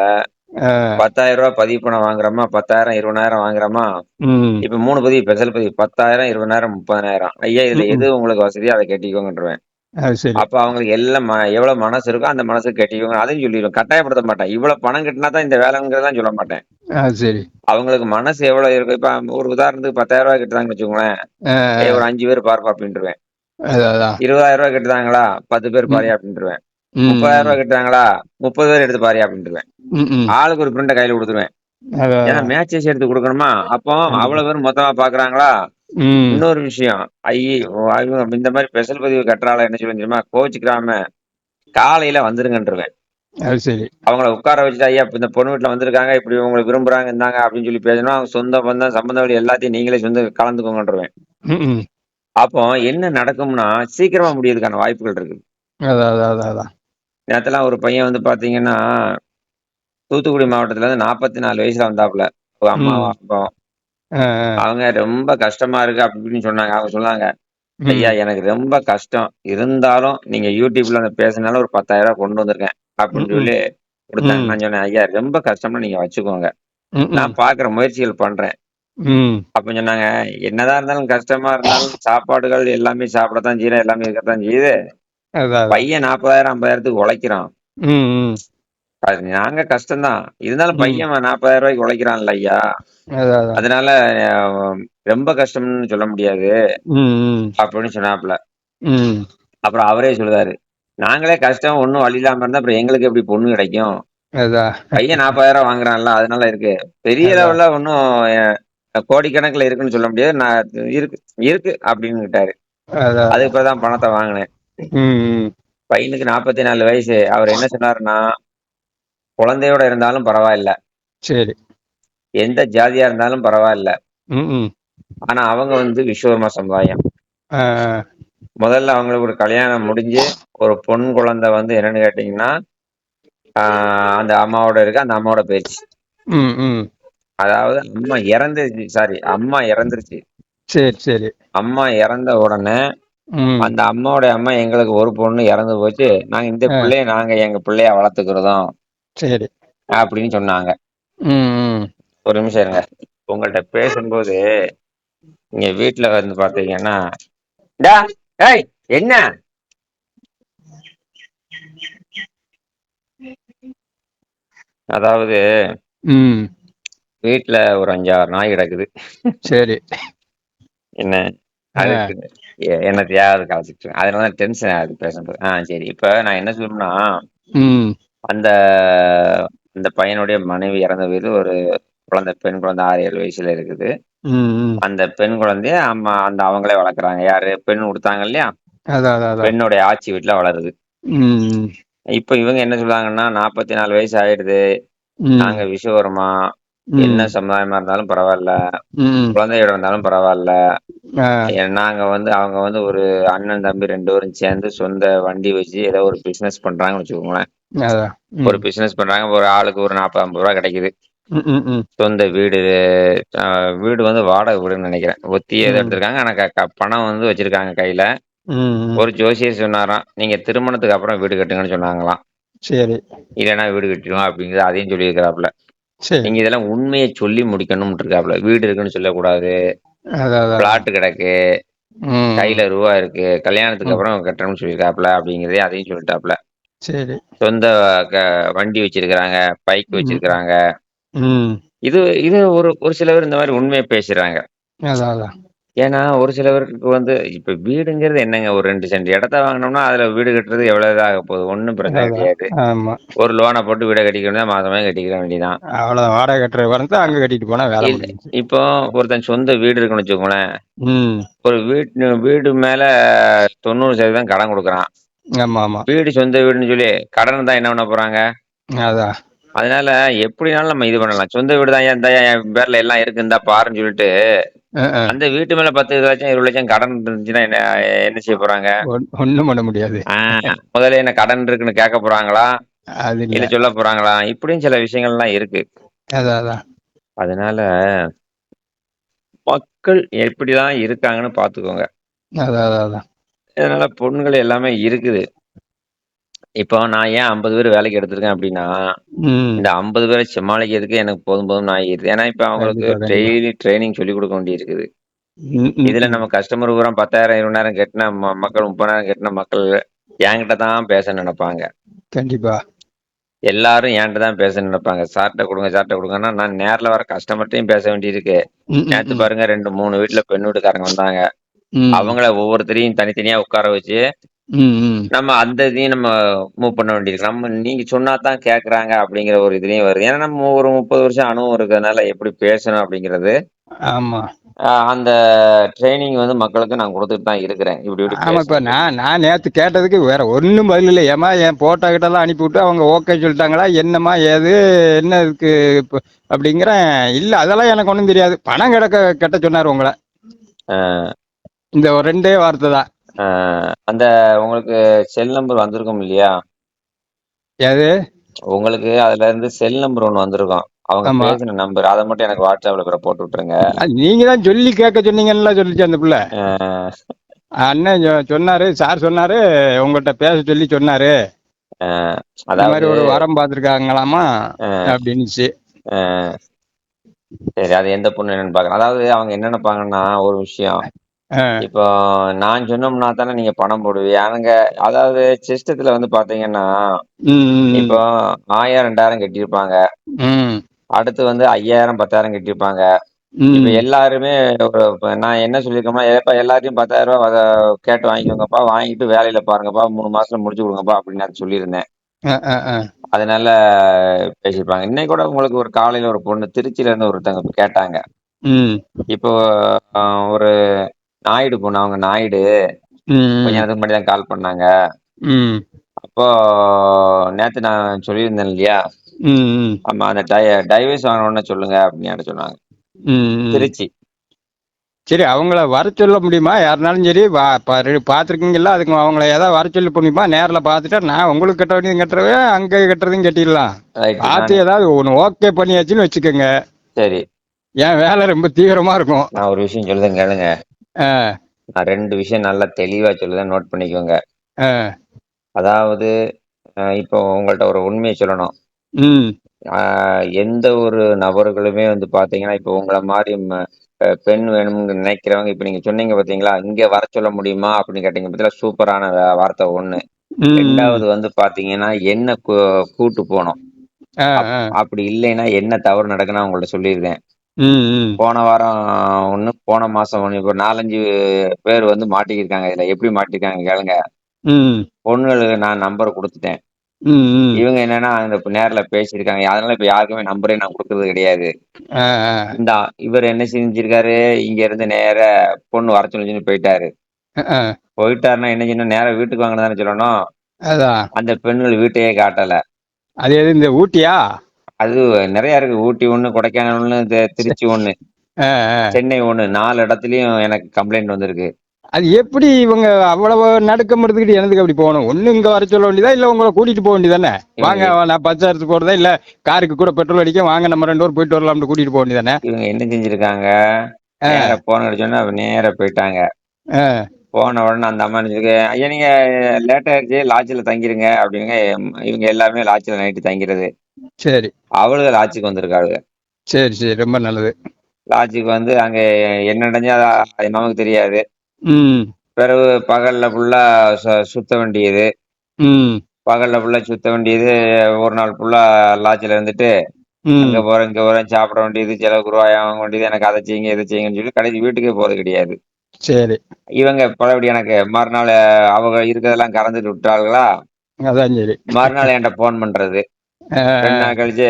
அ. ரூ. 10,000 பதிவு பணம் வாங்குறோமா, 10,000 20,000 வாங்குறோமா, ம். இப்ப 3 பதிவு ஸ்பெஷல் பதிவு 10,000 20,000 30,000. ஐயா இதுல ம், ம். எது உங்களுக்கு வசதியோ அத கட்டிக்கோங்கன்றுவேன். அது சரி. அப்ப அவங்களுக்கு எல்லாம் எவ்வளவு மனசு இருக்கோ அந்த மனசுக்கு கட்டிக்கோங்க. அதையும் சொல்லிருவேன். கட்டாயப்படுத்த மாட்டேன். இவ்வளவு பணம் கட்டினா தான் இந்த வேலைங்கிறதெல்லாம் சொல்ல மாட்டேன். அது சரி. அவங்களுக்கு மனசு எவ்வளவு இருக்கு. இப்ப ஒரு உதாரணத்துக்கு ரூ. 10,000 கட்டுறாங்கன்னு வச்சுக்கோங்களேன். அ, ஏய் ஒரு அ. 5 பேர் பாருப்பா அப்படின்ருவேன். அதான், அதான். ரூ. 20,000 கட்டுறாங்களா? 10 பேர் ம். பாருயா அப்படின்ருவேன். ம், ரூ. 30,000 ம். கட்டுறாங்களா? 30 பேர் எடுத்து பாருயா அப்படின்ருவேன். ம், ம். ஆளுக்கு ஒரு பிரிண்ட்ட கையில குடுத்துருவேன். அதான், ஏன்னா அதான். மேட்சஸ் எடுத்து குடுக்கணுமா? அப்போ கண்டிப்பா. அவ்வளவு பேரும் மொத்தமா பாக்குறாங்களா? ம். இன்னொரு விஷயம். இந்த மாரி ஸ்பெஷல் பதிவு கட்டுற ஆள என்ன சொல்லுவேன் தெரியுமா? கோவிச்சுக்கிறாம காலையில வந்துருங்கன்றுவேன். அது சரி. அவங்கள உட்கார வச்சுட்டு, ஐயா இப்ப இந்த பொண்ணு வீட்ல வந்திருக்காங்க. இப்படி உங்கள விரும்புறாங்க இந்தாங்க அப்படின்னு சொல்லி பேசணும். அவங்க சொந்த பந்தம், சம்பந்த வழி எல்லாத்தையும் நீங்களே கலந்துக்கோங்கன்றுவேன். ம், ம். அப்போ என்ன நடக்கும்னா, சீக்கிரமா முடியறதுக்கான வாய்ப்புகள் இருக்கு. அதான், அதான், அதான், அதான். நேத்தெல்லாம் ஒரு பையன் வந்து பாத்தீங்கன்னா, தூத்துக்குடி மாவட்டத்துல இருந்து 44 வயசுல வந்தாப்புல. ஒரு அம்மாவும், ம். அப்பாவும். அ, அ. அவங்க ரொம்ப கஷ்டமா இருக்கு அப்படி இப்படின்னு சொன்னாங்க. அவங்க சொன்னாங்க, "ஐயா ம். எனக்கு ரொம்ப கஷ்டம். இருந்தாலும் நீங்க YouTubeல வந்து பேசுனனால ஒரு ரூ. 10,000 கொண்டு வந்திருக்கேன்." ம், அப்படின்னு ம். சொல்லி குடுத்தாங்க. ம். நான் சொன்னேன், "ஐயா ரொம்ப கஷ்டம்னா நீங்க வச்சுக்கோங்க. ம், ம். நான் பாக்குற முயற்சிகள் பண்றேன்." ம். அப்ப சொன்னாங்க, "என்னதான் இருந்தாலும் கஷ்டமா இருந்தாலும் சாப்பாடுகள் எல்லாமே சாப்பிடத்தான் செய்றோம். எல்லாமே இருக்கத்தான் செய்யுது. அதான் அதான். பையன் 40,000 50,000த்துக்கு உழைக்கிறான். ம் ம் அது நாங்க கஷ்டம்தான். இருந்தாலும் ம். பையன் 40,000 ரூபாய்க்கு உழைக்கிறான்ல ஐயா. அதான் அதான். அதனால அஹ், ரொம்ப கஷ்டம்னு சொல்ல முடியாது ம் ம் அப்படின்னு சொன்னாப்புல. ம். அப்புறம் அவரே சொல்லுதாரு, நாங்களே கஷ்டம் ஒன்றும் வழி இல்லாம இருந்தா அப்புறம் எங்களுக்கு எப்படி பொண்ணு கிடைக்கும்? அதான் பையன் 40,000 வாங்குறான்ல அதனால இருக்கு. பெரிய அதான் லெவல்ல ஒன்றும் கோடிக்கணக்கில் இருக்குன்னு சொல்ல முடியாது. நான் இருக்கு இருக்கு அப்படின்னுட்டாரு. அதான் அதுக்கு அதான். பிறகுதான் பணத்தை வாங்கினேன். ம் ம். பையனுக்கு 44 வயசு. அவர் என்ன சொன்னாருன்னா, குழந்தையோட இருந்தாலும் பரவாயில்ல, சரி. எந்த ஜாதியா இருந்தாலும் பரவாயில்ல. ம் ம். ஆனா அவங்க வந்து விஸ்வகர்மா சமுதாயம். ஆ, முதல்ல அவங்களுக்கு ஒரு கல்யாணம் முடிஞ்சு ஒரு பொன் குழந்தை வந்து என்னன்னு கேட்டீங்கன்னா, அந்த அம்மாவோட இருக்கு. அந்த அம்மாவோட போயிடுச்சு. ம் ம். அதாவது அம்மா இறந்துருச்சு. சாரி, அம்மா இறந்துருச்சு. சரி சரி. அம்மா இறந்த உடனே ம். அந்த அம்மாவோட அம்மா எங்களுக்கு ஒரு பொண்ணு இறந்து போச்சு. நாங்க இந்த ஆ, பிள்ளைய நாங்க எங்க பிள்ளையா வளர்த்துக்கிறோம் சரி. அப்படின்னு சொன்னாங்க. ம் ம். ஒரு நிமிஷம் இருங்க. உங்கள்ட்ட பேசும்போது நீங்க வீட்டுல வந்து பாத்தீங்கன்னா, டா, ஏய் என்ன? அதாவது ம். வீட்டுல ஒரு 5 6 நாய் கிடக்குது. சரி. என்ன ஆ. அதுக்கு என்னத்தையாவது கலச்சிட்டு அதனால டென்ஷன் ஆகுது பேசும்போது. சரி. இப்ப நான் என்ன சொல்லணும்னா, ம். அந்த அந்த பையனுடைய மனைவி இறந்த வீடு ஒரு குழந்தை, பெண் குழந்தை 6 7 வயசுல இருக்குது. ம் ம். அந்த பெண் குழந்தைய அம்மா அவங்களே வளர்க்குறாங்க. யாரு? பெண் கொடுத்தாங்க இல்லையா? அதான் அதான் அதான். பெண்ணுடைய ஆட்சி வீட்டுல வளருது. ம் ம். இப்ப இவங்க என்ன சொல்றாங்கன்னா, 44 வயசு ஆயிடுது. ம் நாங்க விஸ்வகர்மா. என்ன ம். சமுதாயமா இருந்தாலும் பரவாயில்ல. ம். குழந்தையோட இருந்தாலும் பரவாயில்ல. ஆ. நாங்க வந்து அவங்க வந்து ஒரு அண்ணன், தம்பி 2 பேரும் சேர்ந்து சொந்த வண்டி வச்சு ஏதோ ஒரு பிசினஸ் பண்றாங்கன்னு வச்சுக்கோங்களேன். அதான். ஒரு ம். பிசினஸ் பண்றாங்க. ஒரு ஆளுக்கு ஒரு 40 50 ரூபா கிடைக்குது. ம் ம் ம். சொந்த வீடு. வீடு வந்து வாடகை வீடுன்னு நினைக்கிறேன். ஒத்தியே ஏதோ ம். எடுத்திருக்காங்க. ஆனா பணம் வந்து வச்சிருக்காங்க கையில. ம் ம். ஒரு ஜோசியர் சொன்னாராம், நீங்க திருமணத்துக்கு அப்புறம் வீடு கட்டுங்கன்னு சொன்னாங்களாம். சரி. இல்லைன்னா வீடு கட்டிடுவோம் அப்படிங்கிறது அதையும் சொல்லியிருக்கிறாப்புல. சரி. நீங்க இதெல்லாம் உண்மையை சொல்லி முடிக்கணும்னு இருக்காப்புல. வீடு இருக்குன்னு சொல்லக்கூடாது. அதான் அதான் அதான். பிளாட் கிடக்கு. ம். கையில ரூபா இருக்கு. கல்யாணத்துக்கு ம். அப்புறம் கட்டணும்னு சொல்லியிருக்காப்புல அப்படிங்கிறதே அதையும் சொல்லிட்டாப்புல. சரி. சொந்த க வண்டி வச்சிருக்கிறாங்க. பைக் ம். வச்சிருக்கிறாங்க. ம். இது இது ஒரு ஒரு சிலவர் இந்த மாதிரி உண்மையை பேசுறாங்க. அதான் அதான். ஏன்னா ஒரு சிலவருக்கு வந்து இப்ப வீடுங்கிறது என்னங்க, ஒரு 2 சென்ட் இடத்த வாங்கினோம்னா அதுல வீடு கட்டுறது எவ்வளவு இதாக போகுது? ஒண்ணும் பிரச்சனை அதான். கிடையாது. ஆமா. ஒரு லோனை போட்டு வீட கட்டிக்கணும், மாசமே கட்டிக்கிற வேண்டியதான். அவ்வளோதான். வாடகை கட்டுற வரத்த அங்க கட்டிட்டு போனா வேலை இல்ல, முடிஞ்சுச்சு. இப்போ ஒருத்தன் சொந்த வீடு இருக்குன்னு வச்சுக்கோங்களேன். ம். ஒரு வீடு மேல 90% கடன் கொடுக்குறான். ஆமா ஆமா. வீடு சொந்த வீடுன்னு சொல்லி கடன் தான் என்ன பண்ண போறாங்க? அதான். அதனால எப்படினாலும் நம்ம இது பண்ணலாம். சொந்த வீடு தான் இந்தா என் பேர்ல எல்லாம் இருக்கு இந்தா பாருன்னு சொல்லிட்டு, அ. அந்த வீட்டு மேல 10 லட்சம் 20 லட்சம் கடன் இருந்துச்சுன்னா என்ன என்ன செய்ய போறாங்க? ஒண்ணும் பண்ண முடியாது. ஆ முதல்ல என்ன கடன் இருக்குன்னு கேட்க போறாங்களா? அது இல்ல. இல்ல சொல்ல போறாங்களா? இப்படியும் சில விஷயங்கள்லாம் இருக்கு. அதான் அதான். அதனால மக்கள் எப்படிதான் இருக்காங்கன்னு பார்த்துக்கோங்க. அதான் அதான் அதான். அதனால பொண்ணுகள் எல்லாமே இருக்குது. இப்போ நான் ஏன் 50 பேர் வேலைக்கு எடுத்திருக்கேன் அப்படின்னா, ம். இந்த 50 பேரை சமாளிக்கிறதுக்கு எனக்கு போதும் போதும்ன்னு ஆகிருது. ஏன்னா, இப்ப அவங்களுக்கு கண்டிப்பா கண்டிப்பா. டெய்லி ட்ரெய்னிங் சொல்லிக் கொடுக்க வேண்டியிருக்குது. ம் ம் இதுல ம். நம்ம கஸ்டமர் பூரா 10,000 20,000 கட்டின மக்கள் 30,000 கட்டின மக்கள் என்கிட்ட தான் பேச நினைப்பாங்க. கண்டிப்பா. எல்லாரும் என்கிட்ட தான் பேச நினைப்பாங்க. சார்ட்ட குடுங்க, சார்ட்ட குடுங்கன்னா, நான் நேர்ல வர கஸ்டமர்ட்டயும் பேச வேண்டியிருக்கு. ம் ம் நேத்து ம். பாருங்க 2 3 வீட்ல பெண் வீட்டுக்காரங்க வந்தாங்க. ம். அவங்கள ஒவ்வொருத்தரையும் தனித்தனியா உட்கார வச்சு, ம் ம். நம்ம அந்த இதையும் நம்ம மூவ் பண்ண வேண்டியிருக்கு. நீங்க சொன்னா தான் கேட்கறாங்க அப்படிங்கிற ஒரு இதுலயும் வருது. ஏன்னா நம்ம ஒரு 30 வருஷம் அனுபவம் இருக்கிறதுனால எப்படி பேசணும் அப்படிங்கிறது, ஆமா. அந்த ட்ரெய்னிங் வந்து மக்களுக்கு நான் குடுத்துட்டு தான் இருக்கிறேன். இப்படி இப்படி ஆமா. இப்ப பேசணும்னு சொல்லி. நான் நேத்து கேட்டதுக்கு வேற ஒண்ணும் பதில் இல்ல. ஏம்மா என் போட்டோ கிட்டலாம் அனுப்பிவிட்டு அவங்க ஓகே சொல்லிட்டாங்களா? என்னம்மா ஏது? என்ன இதுக்கு இப்ப அப்படிங்கிறேன். இல்ல அதெல்லாம் எனக்கு ஒண்ணும் தெரியாது. பணம் கட்ட சொன்னாரு உங்கள. அ இந்த ஒரு 2 வார்த்தை தான். அ அந்த உங்களுக்கு செல் நம்பர் வந்திருக்கும் இல்லையா? எது? உங்களுக்கு அதுல இருந்து செல் நம்பர் ஒண்ணு வந்திருக்கும். அவங்க ஆமா. பேசின நம்பர். அத மட்டும் எனக்கு WhatsAppல போட்டு விட்டுருங்க. நீங்க தான் சொல்லி கேட்க சொன்னீங்கன்னுல சொல்லிச்சு அந்த புள்ள. அ அண்ணன் சொன்னாரு, சார் சொன்னாரு, உங்கள்ட்ட பேச சொல்லி சொன்னாரு. அ இந்த மாதிரி அதாவது ஒரு வரம் பார்த்துருக்காங்களாமா அ அப்படின்னுச்சு. அ சரி, அது எந்த பொண்ணு என்னன்னு பார்க்குறேன். அதாவது அவங்க என்ன நினைப்பாங்கன்னா, ஒரு விஷயம். ஆ. இப்போ நான் சொன்னோம்னா தானே நீங்க பணம் போடுவீங்க. அதாவது சிஸ்டத்துல வந்து பாத்தீங்கன்னா, ம், ம், இப்போ 1000 2000 கட்டியிருப்பாங்க. ம், அடுத்து வந்து 5000 10,000 கட்டியிருப்பாங்க. இப்ப ம். எல்லாருமே இப்ப நான் என்ன சொல்லியிருக்கோம்னா, "ஏப்பா எல்லார்ட்டயும் ரூ. 10,000 கேட்டு வாங்கிக்கோங்கப்பா. வாங்கிட்டு வேலையில பாருங்கப்பா. 3 மாசத்துல முடிச்சு குடுங்கப்பா" அப்படின்னு நான் சொல்லியிருந்தேன். அ, அ, அ. அதனால பேசியிருப்பாங்க. இன்னைக்கு கூட உங்களுக்கு ஒரு காலையில ஒரு பொண்ணு திருச்சியில இருந்து ஒருத்தவங்க கேட்டாங்க. ம், இப்போ அ ஒரு நாயுடு பொண்ணு. அவங்க நாயுடு. கொஞ்ச ம், நேரத்துக்கு முன்னாடி தான் கால் பண்ணாங்க. ம், அப்போ நேத்து நான் சொல்லியிருந்தேன் இல்லையா? ம், ம், ஆமா அந்த டைவர்ஸ் வாங்குன சொல்லுங்க அப்படின்னு என்ட்ட சொன்னாங்க. ம், ம். திருச்சி. சரி அவங்கள வர சொல்ல முடியுமா? யாருனாலும் சரி பார்த்துருக்கீங்கல்ல, அதுக்கு அவங்கள ஏதாவது வர சொல்ல முடியுமா? நேர்ல பார்த்துட்டா நான் உங்களுக்கு கட்ட வேண்டியதும் கட்டுறவே, அங்க கட்டுறதையும் கட்டிடலாம். ரைட்டு. பார்த்து ஏதாவது ஒண்ணு ஓகே பண்ணியாச்சுன்னு வச்சுக்கோங்க. சரி. என் வேலை ரொம்ப தீவிரமா இருக்கும். நான் ஒரு விஷயம் சொல்லுதேன் கேளுங்க. ஆ, நான் 2 விஷயம் நல்லா தெளிவா சொல்லுதேன் நோட் பண்ணிக்கோங்க. ஆ, அதாவது இப்போ உங்கள்ட்ட ஒரு உண்மைய சொல்லணும். ம், ஆ எந்த ஒரு நபர்களுமே வந்து பார்த்தீங்கன்னா, இப்போ உங்கள மாரி பெண் வேணும்னு நினைக்கிறவங்க இப்ப நீங்க சொன்னீங்க பார்த்தீங்களா? "இங்க வர சொல்ல முடியுமா?" அப்படின்னு கேட்டீங்க பார்த்தீங்களா? சூப்பரான வார்த்தை 1. ம், 2வது வந்து பார்த்தீங்கன்னா, என்ன கூட்டு போணும். ஆ, ஆ, அப்படி இல்லைன்னா என்ன தவறு நடக்குன்னு நான் உங்கள்ட்ட சொல்லியிருக்கேன். ம், ம், போன வாரம் 1, போன மாசம் 1 இப்போ 4, 5 பேர் வந்து மாட்டிக்கிருக்காங்க இதுல. எப்படி மாட்டிருக்காங்க கேளுங்க. ம், பொண்ணுகளுக்கு நான் நம்பர் குடுத்துட்டேன். ம், ம், இவங்க என்னன்னா, அந்த நேர்ல பேசியிருக்காங்க. அதனால இப்ப யாருக்குமே நம்பரே நான் குடுக்குறது கிடையாது. ஆ, ஆ, இவரு என்ன செஞ்சிருக்காரு, இங்க இருந்து நேரா பொண்ணு வர சொல்லுச்சுன்னு போயிட்டாரு. ஆ, போயிட்டாருன்னா என்ன செய்யணும், நேரா வீட்டுக்கு வாங்கன்னு தானே சொல்லணும். அதான். அந்த பெண்கள் வீட்டையே காட்டல. அது எது இந்த ஊட்டியா? அது நெறைய இருக்கு. ஊட்டி 1, கொடைக்கானல் 1, திருச்சி 1, ஆ, ஆ. சென்னை 1, 4 இடத்துலயும் எனக்கு கம்ப்ளைண்ட் வந்திருக்கு. அது எப்படி இவங்க அவ்வளவு நடுக்கம் எடுத்துக்கிட்டு எனதுக்கு அப்படி போகணும்? ஒண்ணு இங்க வர சொல்ல வேண்டியதா, இல்ல உங்கள கூட்டிட்டு போக வேண்டியதானே? இவங்க வாங்க நான் பஸ் எடுத்து போறதா, இல்ல காருக்கு கூட பெட்ரோல் அடிக்க வாங்க நம்ம 2 பேரும் போயிட்டு வரலாம்னு கூட்டிட்டு போக வேண்டியதானே? இவங்க என்ன செஞ்சிருக்காங்க, நேரா ஆ, ஃபோன் அடிச்சோனே நேரா போயிட்டாங்க. ஆ, போன உடனே அந்த அம்மா என்ன சொல்லிருக்கு, "ஐயா நீங்க லேட் ஆயிருச்சு, லாட்ஜ்ல தங்கிருங்க" அப்படிங்க. இவங்க எல்லாமே லாட்ஜ்ல நைட்டு தங்கிறது. சரி, அவளுக லாட்ஜுக்கு வந்திருக்காளுக. சரி, சரி. ரொம்ப நல்லது. லாட்ஜுக்கு வந்து அங்க என்ன நடந்தது அது நமக்கு தெரியாது. ம், பிறகு பகல்ல ஃபுல்லா சுத்த வேண்டியது. ம், பகல்ல ஃபுல்லா சுத்த வேண்டியது. ஒரு நாள் ஃபுல்லா லாட்ஜ்ல இருந்துட்டு, அங்க ம். போறேன், இங்க போறேன், சாப்பிட வேண்டியது, செலவுக்கு ரூபாய் வாங்க வேண்டியது, எனக்கு அத செய்யுங்க, இத செய்யுங்கன்னு சொல்லி கடைசி வீட்டுக்கே போறது கிடையாது. சரி. இவங்க பழையபடி எனக்கு மறுநாள் அவங்க இருக்கிறதெல்லாம் கறந்துட்டு விட்டாளுகளா, அதான் சரி. மறுநாள் என்ட்ட ஃபோன் பண்றது. ஆ, 2 ஆ. நாள் கழிச்சு,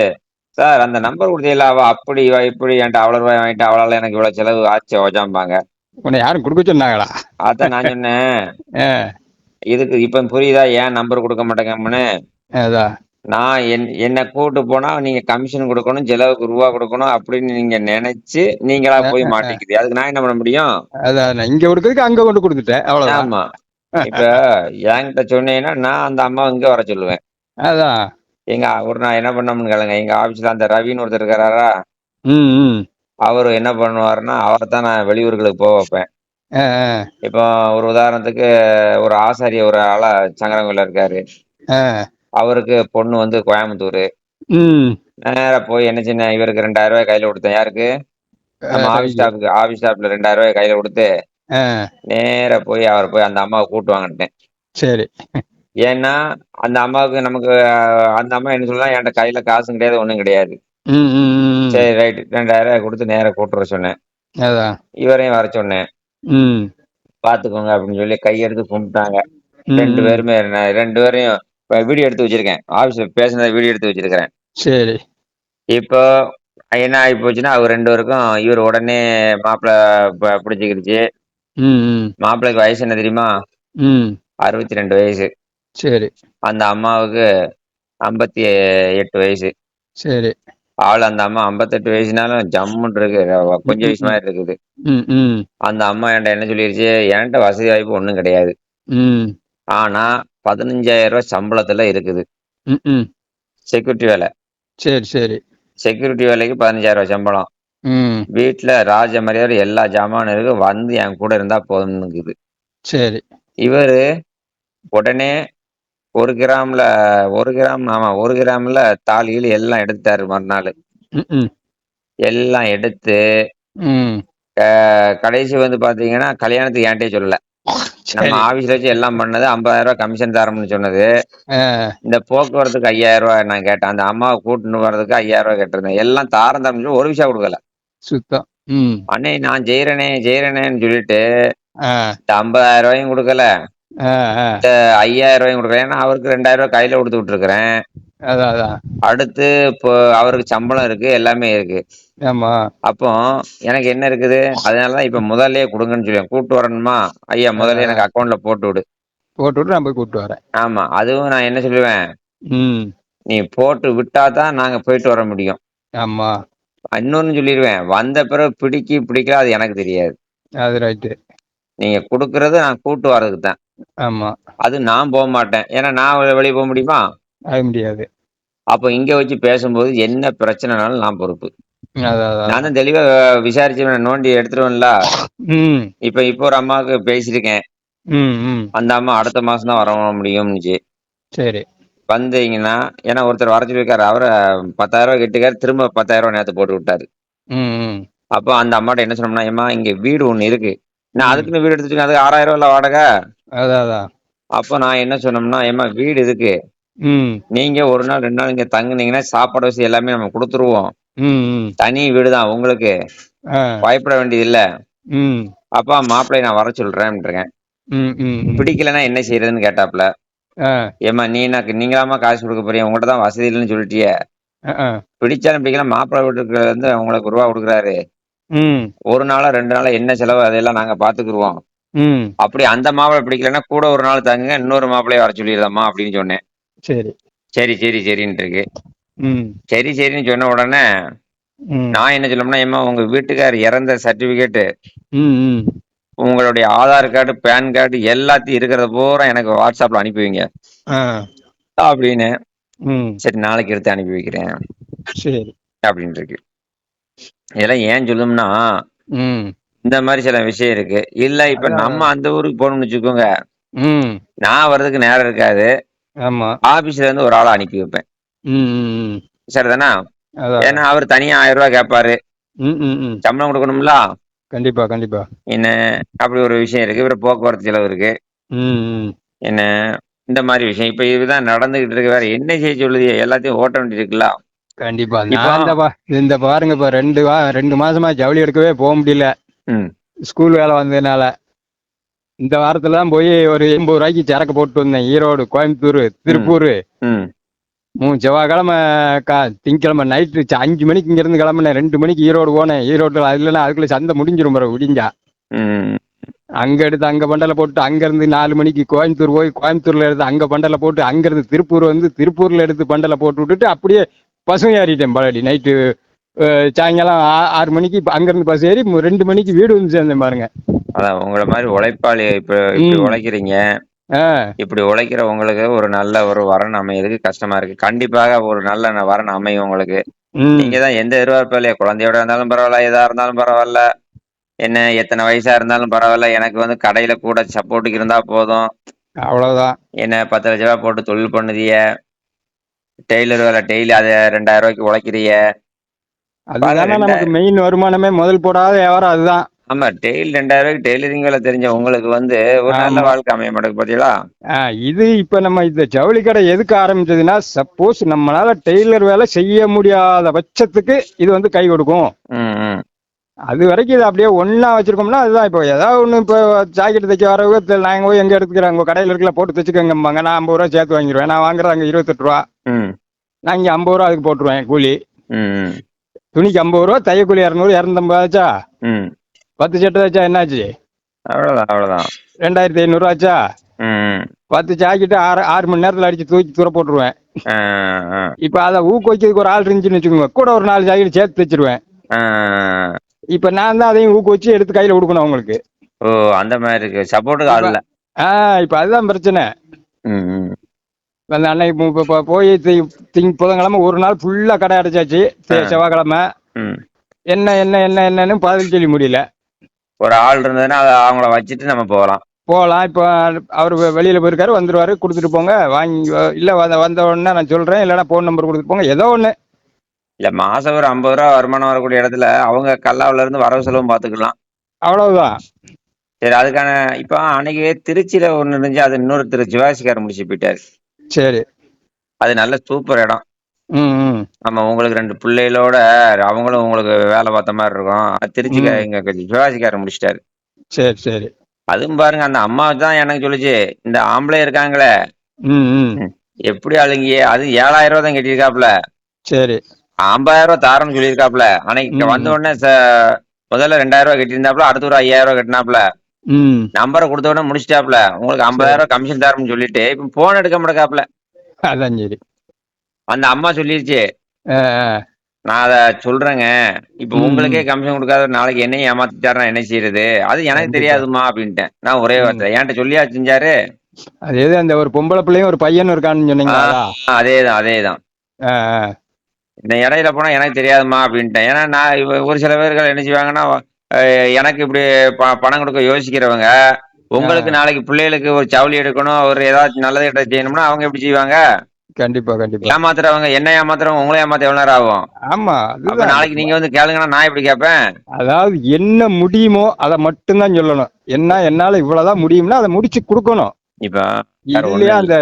"சார் அந்த நம்பர் குடுத்தீங்கல்ல, அவ அப்படி, இவ இப்படி என்ட்ட அவ்வளோ ரூபாய் வாங்கிட்டா, அவளால எனக்கு இவ்வளோ செலவு ஆச்சு ஓஜாம்பாங்க." உன்னை யாரும் குடுக்க சொன்னாங்களா? அதான் நான் சொன்னேன், ஆ, இதுக்கு இப்ப புரியுதா ஏன் நம்பர் குடுக்க மாட்டேங்கம்ன்னு? அதான். நான் என்ன கூட்டு போனா நீங்க கமிஷன் குடுக்கணும், செலவுக்கு ரூவா குடுக்கணும் அப்படின்னு நீங்க நெனச்சு, நீங்களா அ, போய் அ, அ. மாட்டிக்கிது. அதுக்கு நான் என்ன பண்ண முடியும்? அதான் நான் இங்க கொடுக்கறதுக்கு அங்க கொண்டு குடுத்துட்டேன். அவ்வளவுதான். ஆமா. இப்ப என்கிட்ட சொன்னீங்கன்னா, நான் அந்த அம்மாவ இங்க வர சொல்லுவேன். அதான். ஒரு நாள் என்ன பண்ணோம்னு கேளுங்க. எங்க ஆபீஸ்ல அந்த ரவின்னு ஒருத்தர் இருக்காரா, ம், ம். அவரு என்ன பண்ணுவாருன்னா, அவரத்தான் நான் வெளியூர்களுக்கு வைப்பேன். அ, அ, இப்போ ஒரு உதாரணத்துக்கு ஒரு ஆசாரி ஒரு ஆளா சங்கரன்கோயில்ல இருக்காரு. அ. அவருக்கு பொண்ணு வந்து கோயம்புத்தூரு. ம். நேரா போய் என்ன செஞ்சேன், இவருக்கு ரூ. 2000 கையில குடுத்தேன். யாருக்கு? நம்ம ரவிக்கு. ஆபீஸ் ஸ்டாஃப்ல ரூ. 2000 கையில குடுத்து, ஆ, நேரா போய் அவர போய் அந்த அம்மாவ கூட்டு வாங்கன்ட்டேன். சரி. ஏன்னா, அந்த அம்மாவுக்கு நமக்கு அந்த அம்மா என்ன சொல்லுனா, என்ட்ட கையில காசும் கிடையாது, ஒண்ணும் கிடையாது. ம், ம், ம். சரி ரைட் ரூ. 2000 குடுத்து நேரா கூட்டு வர சொன்னேன். அதான். இவரையும் வர சொன்னேன். ம். பாத்துக்கோங்க அப்படின்னு சொல்லி கையெடுத்து கும்பிட்டாங்க. ம், 2 ம். பேருமே 2 பேரையும் வீடியோ எடுத்து வச்சிருக்கேன். ஆபீஸ்ல பேசினத வீடியோ எடுத்து வச்சிருக்கிறேன். சரி. இப்போ என்ன ஆகி போச்சுன்னா, அவங்க 2 பேருக்கும் இவரு உடனே மாப்பிள புடிச்சுக்கிடுச்சு. ம், ம். மாப்பிள்ளைக்கு வயசு என்ன தெரியுமா? ம். 62 வயசு. சரி, அந்த அம்மாவுக்கு 58 வயசு. சரி. அந்த அம்மா 58 வயசுனாலும் ஜம்முன்னு இருக்கு. ம், கொஞ்சம் ம், வயசு ம். மாரி இருக்குது. ம், ம். அந்த அம்மா என்ட்ட என்ன சொல்லிருச்சு, என்ட்ட வசதி வாய்ப்பு ஒண்ணும் கிடையாது. ம். ஆனா ரூ. 15,000 சம்பளத்துல இருக்குது. ம், ம். செக்யூரிட்டி வேலை. சரி, சரி. செக்யூரிட்டி வேலைக்கு ரூ. 15,000 சம்பளம். ம். வீட்ல ராஜ மரியாதையோட எல்லா ஜாமானும் இருக்கு. வந்து என் கூட இருந்தா போதும்னுங்குது. சரி. இவரு உடனே 1 கிராம்ல 1 கிராம் ஆமா 1 கிராம்ல தாலி கீழி எல்லாம் எடுத்துட்டாரு மறுநாளு. ம், ம். எல்லாம் எடுத்து ம். கடைசி வந்து பாத்தீங்கன்னா கல்யாணத்துக்கு என்கிட்டயே சொல்லல. நம்ம சரி. ஆபீஸ்ல வச்சு எல்லாம் பண்ணது 50,000 கமிஷன் தரோம்னு சொன்னது. ஆ, இந்த போக்குவரத்துக்கு 5,000 நான் கேட்டேன். அந்த அம்மாவை கூட்டின்னு வர்றதுக்கு 5,000 கேட்டிருந்தேன். எல்லாம் தாரம் தரம்னு சொல்லி ஒரு விஷயம் கொடுக்கல. சுத்தம். ம். அண்ணே நான் செய்யறேனே செய்யறேனேன்னு சொல்லிட்டு ஆ, இந்த 50,000 கொடுக்கல, ஆ, ஆ. இந்த 5,000 கொடுக்கல. ஏன்னா அவருக்கு 2,000 கையில கொடுத்து விட்டுருக்கிறேன். அதான், அதான். அடுத்து இப்போ அவருக்கு சம்பளம் இருக்கு, எல்லாமே இருக்கு. ஆமா. அப்போ எனக்கு என்ன இருக்குது? அதனாலதான் இப்ப முதல்லயே கொடுங்கன்னு சொல்லுவேன். கூட்டு வரணுமா? ஐயா அதான், முதல்ல எனக்கு அதான். அக்கௌண்ட்ல போட்டு விடு. போட்டுவிட்டு நான் போய் கூப்பிட்டு வரேன். ஆமா. அதுவும் நான் என்ன சொல்லுவேன்? ம். நீ போட்டு விட்டா தான் நாங்க போயிட்டு வர முடியும். ஆமா. இன்னொன்னு சொல்லிருவேன். வந்த பிறகு பிடிக்கல அது எனக்கு தெரியாது. அது ரைட்டு. நீங்க குடுக்குறது நான் கூட்டு வர்றதுக்கு தான். ஆமா. அது நான் போமாட்டேன். ஏன்னா நான் வெளிய போ முடியுமா? அது முடியாது. அப்ப இங்க வச்சு பேசும்போது என்ன பிரச்சனைனாலும் நான் பொறுப்பு. அதான், அதான், நான் அதான். தான் தெளிவா விசாரிச்சு நோண்டி எடுத்துருவேன்ல. ம். இப்போ ஒரு அம்மாவுக்கு பேசியிருக்கேன். ம், ம். அந்த அம்மா அடுத்த மாசம் தான் வர முடியும்னுச்சு. சரி. வந்தீங்கன்னா ஏன்னா ஒருத்தர் வர சொல்லியிருக்காரு. அவர ரூ. 10,000 கட்டிருக்காரு. திரும்ப ரூ. 10,000 நேத்து போட்டு விட்டாரு. ம், ம். அப்போ அந்த அம்மாட்ட என்ன சொன்னோம்னா, "ஏம்மா இங்க வீடு ஒண்ணு இருக்கு." நான் ம். அதுக்குன்னு வீடு எடுத்து வச்சுருக்கேன். அதுக்கு ரூ. 6,000 வாடகை. அதான், அதான். அப்போ நான் என்ன சொன்னோம்னா, "ஏம்மா வீடு இருக்கு. ம். நீங்க 1 நாள் 2 நாள் இங்க தங்குனீங்கன்னா, சாப்பாடு வசதி எல்லாமே நம்ம குடுத்துருவோம். ம், ம். தனி வீடு தான் உங்களுக்கு. ஆ. பயப்பட வேண்டியதில்ல. ம். அப்பா மாப்பிள்ளைய நான் வர சொல்றேன்ருக்கேன்." ம், ம், ம். பிடிக்கலன்னா என்ன செய்றதுன்னு கேட்டாப்புல. ஆ. "ஏம்மா நீங்களாம்மா காசு குடுக்க போறீங்க. உங்கள்ட்ட தான் வசதி இல்லன்னு சொல்லிட்டியே. அ. பிடிச்சாலும் பிடிக்கல மாப்பிள்ளை வீட்டுக்கு வந்து உங்களுக்கு ரூவா குடுக்குறாரு. ம். 1 நாளோ 2 நாளோ என்ன செலவு அதெல்லாம் நாங்க பாத்துக்குருவோம். ம். அப்படி அந்த மாப்பிள்ளை பிடிக்கலன்னா கூட 1 நாள் தங்குங்க. இன்னொரு மாப்பிள்ளைய வர சொல்லிர்றேம்மா" அப்படின்னு சொன்னேன். சரி. சரின்ருக்கு. ம். சரின்னு சொன்ன உடனே, ம். நான் என்ன சொன்னோம்னா, "ஏம்மா உங்க வீட்டுக்கார் இறந்த சர்டிபிகேட்டு, ம், ம். உங்களுடைய ஆதார் கார்டு, பான் கார்டு எல்லாத்தையும் இருக்கிறத பூரா எனக்கு WhatsAppல அனுப்பி வைங்க." ஆ. அப்படின்னு. ம். சரி நாளைக்கு எடுத்து அனுப்பி வைக்கிறேன். சரி. அப்படின்ருக்கு. இதெல்லாம் ஏன் சொல்லும்னா, ம். இந்த மாரி சில விஷயம் இருக்கு. இல்ல இப்ப அதான், நம்ம அதான். அந்த ஊருக்கு போனோம்னு வச்சுக்கோங்க, ம். நான் வர்றதுக்கு நேரம் இருக்காது. ஆமா. ஆபீஸ்ல இருந்து ஒரு ஆள அனுப்பி வைப்பேன். ம், ம், ம். சரிதானா? அதான், ஏன்னா அதான். அவரு தனியா ரூ. 1000 கேட்பாரு. ம், ம், ம். சம்பளம் குடுக்கணும்ல. கண்டிப்பா, கண்டிப்பா. என்ன அப்படி ஒரு விஷயம் இருக்கு. அப்புறம் போக்குவரத்து செலவு இருக்கு. ம், ம். என்ன இந்த மாரி விஷயம். இப்ப இதுதான் நடந்துகிட்டு இருக்கு. வேற என்ன செய்ய சொல்லுது? எல்லாத்தையும் ஓட்ட வேண்டியிருக்குல்ல. கண்டிப்பா. இப்போ நான் இந்த பாருங்க இப்ப 2 மாசமா ஜவுளி எடுக்கவே முடியல. ம், ஸ்கூல் வேலை வந்ததுனால. இந்த வாரத்துல தான் போய் ஒரு ரூ. 80க்கு சரக்கு போட்டு வந்தேன். ஈரோடு, கோயம்புத்தூர், ம், திருப்பூர். ம், செவ்வாய்க்கிழமை திங்கக்கிழமை நைட்டு 5 மணிக்கு இங்கிருந்து கிளம்புனேன். 2 மணிக்கு ஈரோடு போனேன். ஈரோட்டில் இல்லைன்னா அதுக்குள்ள சந்தை முடிஞ்சிரும் பிறகு விடிஞ்சா. ம், அங்க எடுத்து அங்க பண்டலை போட்டு அங்கிருந்து 4 மணிக்கு கோயம்புத்தூர் போய் கோயம்புத்தூர்ல எடுத்து அங்க பண்டலை போட்டு அங்கிருந்து திருப்பூர் வந்து திருப்பூர்ல எடுத்து பண்டலை போட்டு விட்டுட்டு அப்படியே பசும் ஏறிட்டேன் பழடி நைட்டு. சாயங்காலம் 6 மணிக்கு அங்கிருந்து பஸ் ஏறி 2 மணிக்கு வீடு வந்து சேர்ந்தேன் பாருங்க. அதான் உங்கள மாரி உழைப்பாளி இப்படி ம். உழைக்கிறீங்க. ஆ. இப்படி உழைக்கிற உங்களுக்கு ஒரு நல்ல ஒரு வரன் அமையறதுக்கு கஷ்டமா இருக்கு. கண்டிப்பாக ஒரு நல்ல வரன் அமையும் உங்களுக்கு. ம். நீங்க தான் எந்த எதிர்பார்ப்பும் இல்லையா? குழந்தையோட இருந்தாலும் பரவாயில்ல, எதா இருந்தாலும் பரவாயில்ல. என்ன எத்தனை வயசா இருந்தாலும் பரவாயில்ல. எனக்கு வந்து கடையில கூட சப்போர்ட்டுக்கு இருந்தா போதும். அவ்வளவுதான். என்ன ரூ. 10,00,000 போட்டு தொழில் பண்ணுதிய. டெய்லர் வேலை டெய்லி அத ரூ. 2,000 உழைக்கிறிய. பாருங்க அதுதானே நமக்கு மெயின் வருமானமே. முதல் போடாத வியாபாரம் அதுதான். ஆமா. ரூ. 2,000 டெய்லரிங் வேலை தெரிஞ்ச உங்களுக்கு வந்து ஒரு நல்ல ஆமா. வாழ்க்கை அமைய மாட்டேங்குது பாத்தீங்களா? இது இப்ப நம்ம இந்த ஜவுளி கடை எதுக்கு ஆரம்பிச்சதுன்னா, சப்போஸ் நம்மளால டெய்லர் வேலை செய்ய முடியாத பட்சத்துக்கு இது வந்து கை கொடுக்கும். ம், ம், அது வரைக்கும் இது அப்படியே ஒண்ணா வச்சிருக்கோம்னா அதுதான். இப்போ ஏதாவது ஒண்ணு இப்போ ஜாக்கெட் தைக்க வரவங்க நாங்க போய் எங்க எடுத்துக்கிறேன் உங்க கடையில இருக்கல போட்டு தைச்சுக்கங்கம்பாங்க. நான் 50 ரூபா சேர்த்து வாங்கிடுவேன். நான் வாங்குறது அங்க 28 ரூபா. ம், நான் இங்க 50 ரூபா அதுக்கு போட்டுருவேன் கூலி. ம், துணிக்கு 50 ரூபா, தையக்கூலி 200, 250 ஆச்சா. ம். 10 சட்டை தைச்சா என்னாச்சு? அவ்வளவுதான். 2500 ஆச்சா. ம், 10 ஜாக்கெட்டு 6 மணி நேரத்துல அடிச்சு தூக்கி தூர போட்டுருவேன். ஆ, ஆ, இப்ப அதை ஊக்குவிக்கிறதுக்கு ஒரு ஆள் இருந்துச்சுன்னு வச்சுக்கோங்க, கூட ஒரு 4 ஜாக்கெட் சேர்த்து தைச்சிருவேன். ஆ. இப்ப நான் தான் அதையும் ஊக்குவிச்சு எடுத்து கையில கொடுக்கணும் அவங்களுக்கு. ஓ! அந்த மாரி இருக்கு. சப்போர்ட்டுக்கு ஆள் இப்ப இல்ல. இப்ப அதுதான் பிரச்சனை. ம், ம், அந்த அன்னைக்கு போய் புதன்கிழமை ஒரு நாள் ஃபுல்லா கடை அடைச்சாச்சு. ஆ, செவ்வாய்க்கிழமை ம். என்னன்னு பதில் சொல்ல முடியல. ஒரு ஆள் இருந்ததுன்னா, அவங்கள வச்சுட்டு நம்ம போகலாம். போகலாம். இப்போ அவர் வெளியில போயிருக்காரு, வந்துருவாரு, கொடுத்துட்டு போங்க வாங்கி. இல்ல வந்த உடனே நான் சொல்றேன், இல்லைன்னா போன் நம்பர் கொடுத்துட்டு போங்க, ஏதோ ஒண்ணு. இல்ல மாசம் ஒரு ரூ. 50 வருமானம் வரக்கூடிய இடத்துல, அவங்க கல்லாவுல இருந்து வரவு செலவும் பாத்துக்கலாம். அவ்வளவுதான். சரி அதுக்கான இப்ப அன்னைக்கு திருச்சியில ஒண்ணு இருந்துச்சு. அது இன்னொருத்தர் சிவாஜிக்காரர் முடிச்சு போயிட்டாரு. சரி. அது நல்ல சூப்பர் இடம். ம், ம், ஆமா உங்களுக்கு 2 பிள்ளைகளோட அவங்களும் உங்களுக்கு வேலை பார்த்த மாரி இருக்கும். ம். இங்க சிவாஜிக்காரர் முடிச்சிட்டாரு. சரி, சரி. அதுவும் பாருங்க அந்த அம்மா தான் எனக்கு சொல்லுச்சு, இந்த ஆம்பளை இருக்காங்களே, ம், ம். ம், எப்படி அழுங்கி அது ரூ. 7,000 தான் கட்டியிருக்காப்புல. சரி. ரூ. 50,000 தாரேன்னு சொல்லியிருக்காப்புல. அன்னைக்கு ம், வந்த ம். உடனே முதல்ல ரூ. 2,000 கட்டியிருந்தாப்புல. அடுத்து ஒரு ரூ. 5,000 கட்டினாப்புல. ம். நம்பர குடுத்த உடனே முடிச்சிட்டாப்புல. உங்களுக்கு ரூ. சரி. 50,000 கமிஷன் தரேன்னு சொல்லிட்டு, இப்ப ஃபோன் எடுக்க மாட்டேங்காப்புல. அதான் சரி. அந்த அம்மா சொல்லிருச்சு, அ, அ. நான் அத சொல்றேங்க. இப்ப ம், உங்களுக்கே ம். கமிஷன் குடுக்காதவர் நாளைக்கு என்னையும் ஏமாத்திட்டாருன்னா என்ன செய்யறது? அது எனக்கு கண்டிப்பா. தெரியாதும்மா அப்டின்ட்டேன். நான் ஒரே ம். வார்த்தை. என்ட்ட சொல்லியா செஞ்சாரு? அது எது அந்த ஒரு பொம்பள பிள்ளையும், ஒரு பையனும் இருக்கான்னு ஆ சொன்னீங்களா அதா? அதேதான், அதேதான். அ, அ. இந்த இடையில போனா எனக்கு தெரியாதும்மா அப்டின்ட்டேன். ஏன்னா நான் ஒரு சில பேர்கள் என்ன செய்வாங்கன்னா, அ எனக்கு இப்டி பணம் குடுக்க யோசிக்கிறவங்க, உங்களுக்கு அ. நாளைக்கு பிள்ளைகளுக்கு ஒரு ஜவுளி எடுக்கணும், ஒரு ஏதாச்சும் நல்லது கெட்டது செய்யணும்னா அவங்க எப்டி செய்வாங்க? கண்டிப்பா, கண்டிப்பா. ஏமாத்துறவங்க என்ன ஏமாத்துறவங்க உங்கள ஏமாத்த எவ்வளவு நேரம் ஆகும்? ஆமா. அப்ப அதுதான். நாளைக்கு நீங்க வந்து கேளுங்கன்னா நான் எப்படி கேட்பேன்? அதாவது என்ன முடியுமோ அத மட்டும் தான் சொல்லணும். என்னால இவ்வளவுதான் முடியும்னா அத முடிச்சு குடுக்கணும். இப்ப வேற இல்லையா ஒண்ணும் இல்ல. அந்த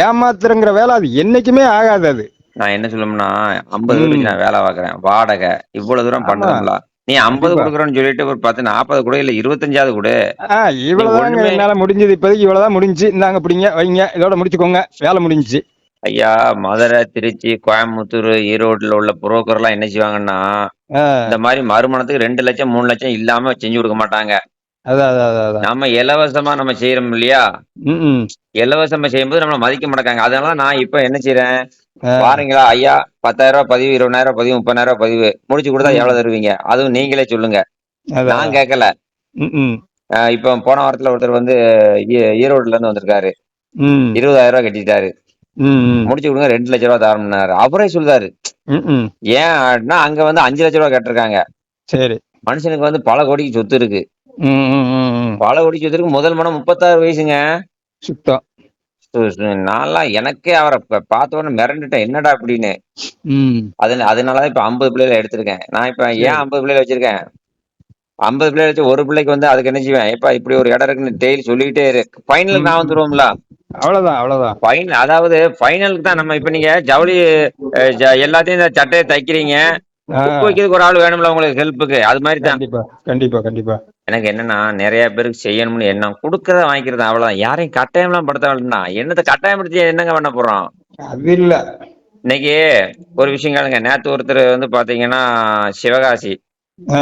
ஏமாத்துறங்கிற வேலை அது என்னைக்குமே ஆகாது அது. நான் என்ன சொல்லும்னா 50 வீடு வச்சு ம். நான் வேலை பார்க்குறேன். வாடகை இவ்வளவு தூரம் ஆமா. பண்றோம்ல. நீ 50 கண்டிப்பா. குடுக்குறோம்னு சொல்லிட்டு ஒரு 10, 40 குடு இல்ல 25வது குடு. ஆ நீ இவ்வளவுதாங்க ஒண்ணுமே என்னால முடிஞ்சது இப்போதைக்கு இவ்வளவுதான் முடிஞ்சுச்சு. இந்தாங்க பிடிங்க, வைங்க. இதோட முடிச்சுக்கோங்க. வேலை முடிஞ்சுச்சு. ஐயா மதுரை, திருச்சி, கோயம்புத்தூர், ஈரோட்ல உள்ள புரோக்கர்லாம் என்ன செய்வாங்கன்னா, ஆ. இந்த மாரி மறுமணத்துக்கு 2,00,000, 3,00,000 இல்லாம செஞ்சு கொடுக்க மாட்டாங்க. அதான். நம்ம இலவசமா நம்ம செய்றோம் இல்லையா? ம்ஹ்ம். இலவசமா செய்யும்போது நம்மள மதிக்க மாட்டேங்காங்க. அதனால நான் இப்ப என்ன செய்றேன், ஆ. வாரீங்களா? ஐயா ரூ. 10,000 பதிவு, ரூ. 20,000 பதிவு, ரூ. 30,000 பதிவு. முடிச்சு குடுத்தா ம். எவ்வளவு தருவீங்க? அதுவும் நீங்களே சொல்லுங்க. நான் அதான். கேட்கல. ம்ஹ்ம். இப்ப போன வாரத்துல ஒருத்தர் வந்து ஈரோடுல இருந்து வந்திருக்காரு. ம். ரூ. 20,000 கட்டிட்டாரு. ம். முடிச்சு குடுங்க ரூ. 2,00,000 தரோம்னாரு. அவரே சொல்றாரு. ம்ஹ்ம். ஏன் அப்டின்னா, அங்க வந்து ரூ. 5,00,000 கேட்டிருக்காங்க. சரி. மனுஷனுக்கு வந்து பல கோடிக்கு சொத்து இருக்கு. ம். பல கோடிக்கு சொத்து இருக்கு. முதல் மனம் 36 வயசுங்க. சுத்தம். நான்லாம் எனக்கே அவர பார்த்த உடனே மிரண்டுட்டேன். என்னடா அப்படின்னு. ம். அதனால தான் இப்ப 50 பிள்ளைகள எடுத்திருக்கேன். நான் இப்ப ஏன் சரி. 50 பிள்ளைகள வச்சிருக்கேன்? 50 பிள்ளைகள வச்சு ஒரு பிள்ளைக்கு வந்து அதுக்கு என்ன செய்வேன்? எப்பா இப்படி ஒரு இடம் இருக்குன்னு டெய்லி சொல்லிக்கிட்டே இரு. ஃபைனலுக்கு நான் ம். வந்துருவோம்ல. அவ்வளவுதான். அதாவது ஃபைனலுக்கு தான் நம்ம இப்ப நீங்க ஜவுளி எல்லாத்தையும் இந்த சட்டைய தைக்கிறீங்க. ஆ. துப்பு வைக்கிறதுக்கு ஒரு ஆள் வேணும்ல உங்களுக்கு ஹெல்ப்புக்கு. அது மாரி தான். கண்டிப்பா. எனக்கு என்னன்னா, நெறைய பேருக்கு செய்யணும்னு எண்ணம். குடுக்கறத வாங்கிக்கிறது அவ்வளவுதான். யாரையும் கட்டாயம்லாம் படுத்த வேண்டாம். என்னத்த கட்டாயப்படுத்தி என்னங்க பண்ண போறோம்? அது இல்ல. இன்னைக்கு ஒரு விஷயம் கேளுங்க. நேத்து ஒருத்தர் வந்து பாத்தீங்கன்னா, சிவகாசி. ஆ.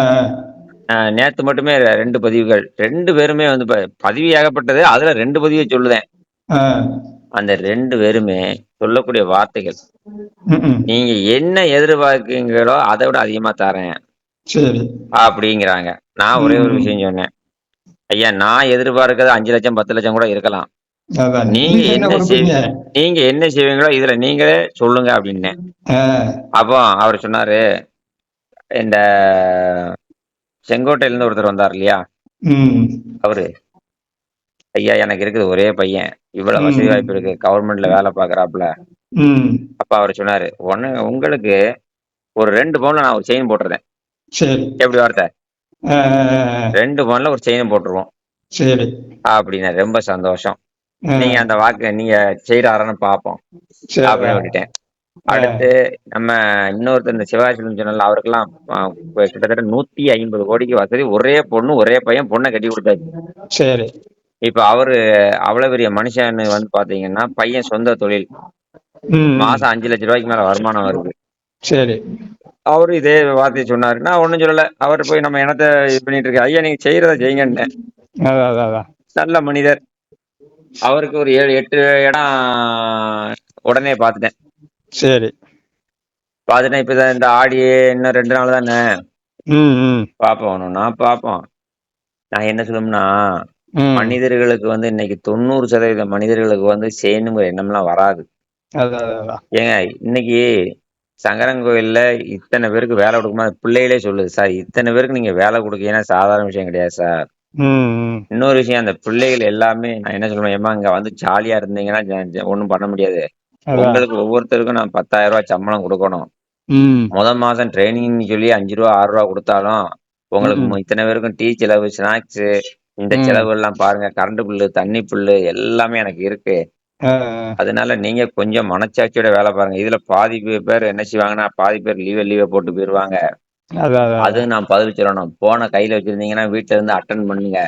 நேத்து மட்டுமே 2 பதிவுகள். 2 பேருமே வந்து பதிவு ஏகப்பட்டது. அதுல 2 பதிவு சொல்லுதேன். ஆ. அந்த 2 பேருமே சொல்லக்கூடிய வார்த்தைகள். ம்ஹ்ம். நீங்க என்ன எதிர்பார்க்கிறீங்களோ, அத விட அதிகமா தரேன். சரி. அப்படிங்கிறாங்க. நான் ஒரே ஒரு ம். விஷயம் சொன்னேன். ஐயா நான் எதிர்பார்க்கிறது 5,00,000, 10,00,000 கூட இருக்கலாம். அதான். நீங்க நீங்க என்ன என்ன குடுப்பீங்க? நீங்க என்ன செய்வீங்களோ இதுல நீங்களே சொல்லுங்க அப்படின்னேன். ஆ. அப்போ அவர் சொன்னாரு, இந்த செங்கோட்டையில இருந்து ஒருத்தர் வந்தார் இல்லையா? ம். அவரு, ஐயா எனக்கு இருக்குது ஒரே பையன். இவ்வளவு வசதி வாய்ப்பு ம். இருக்கு. கவர்மெண்ட்ல வேலை பார்க்கறாப்புல. ம். அப்ப அவரு சொன்னாரு, உங்களுக்கு ஒரு 2 பவுன்ல நான் ஒரு செயின் போட்டுறேன். சரி. எப்படி வார்த்தை? ஆ, ஆ, ஆ, ஆ. 2 பவுன்ல ஒரு செயின் போட்டுருவோம். சரி. அப்படின்னாரு. ரொம்ப சந்தோஷம். ஆ. நீங்க அந்த வாக்க நீங்க செய்றாரான்னு பார்ப்போம். சரி. அப்படின்னு விட்டுட்டேன். ஆ. அடுத்து நம்ம இன்னொருத்தர் இந்த சிவாஜின்னு சொன்னேன்ல, அவருக்கெல்லாம் கிட்டத்தட்ட 150 கோடிக்கு வசதி. ஒரே பொண்ணு, ஒரே பையன். பொண்ண கட்டி குடுத்தாச்சு. சரி. இப்ப அவரு அவ்வளவு பெரிய மனுஷன்னு வந்து பாத்தீங்கன்னா, பையன் சொந்த தொழில். ம். மாசம் 5,00,000 மேல வருமானம் வருது. சரி. அவரு இதே வார்த்தைய சொன்னாரு. நான் ஒண்ணும் சொல்லல. அவரு போய் நம்ம என்னத்த இது பண்ணிட்டு இருக்க? ஐயா நீங்க செய்யறத செய்யுங்கன்னேன். அதான். நல்ல மனிதர். அவருக்கு ஒரு 7, 8 இடம் உடனே பாத்துட்டேன். சரி. பாத்துட்டேன். இப்ப இந்த ஆடி இன்னும் 2 நாள் தானே. ம். பாப்போம். ஒண்ணுன்னா பாப்போம். நான் என்ன சொல்லணும்னா, ம். மனிதர்களுக்கு வந்து இன்னைக்கு 90% மனிதர்களுக்கு வந்து செய்யணுங்கிற எண்ணம்லாம் வராது. அதான். ஏங்க இன்னைக்கு சங்கரன்கோயில்ல இத்தனை பேருக்கு வேலை கொடுக்குமா பிள்ளைகளே சொல்லுது சார் இத்தனை பேருக்கு நீங்க வேலை கொடுக்கீங்கன்னா சாதாரண விஷயம் கிடையாது சார். ம். இன்னொரு விஷயம் அந்த பிள்ளைகள் எல்லாமே நான் என்ன சொல்லுவேன் ஏமா இங்க வந்து ஜாலியா இருந்தீங்கன்னா ஒண்ணும் பண்ண முடியாது. அதான். உங்களுக்கு ஒவ்வொருத்தருக்கும் நான் 10,000 ரூபாய் சம்பளம் கொடுக்கணும். ம். மாசம் ட்ரைனிங்னு சொல்லி 5 ரூபா 6 ரூபா கொடுத்தாலும் உங்களுக்கு ம். இத்தனை பேருக்கும் டீ செலவு, ஸ்நாக்ஸ், இந்த ம். செலவு எல்லாம் பாருங்க. கரண்ட் பில்லு, தண்ணி பில்லு எல்லாமே எனக்கு இருக்கு. ஆ, ஆ. அதனால நீங்க கொஞ்சம் மனச்சாட்சியோட வேலை பாருங்க. இதுல பாதி பேர் என்ன செய்வாங்கன்னா, பாதி பேர் லீவ போட்டு போயிருவாங்க. அதான், அதான், அது அதான். நான் பதில் சொல்லணும். போன கையில வச்சிருந்தீங்கன்னா வீட்ல இருந்து அட்டெண்ட் பண்ணுங்க.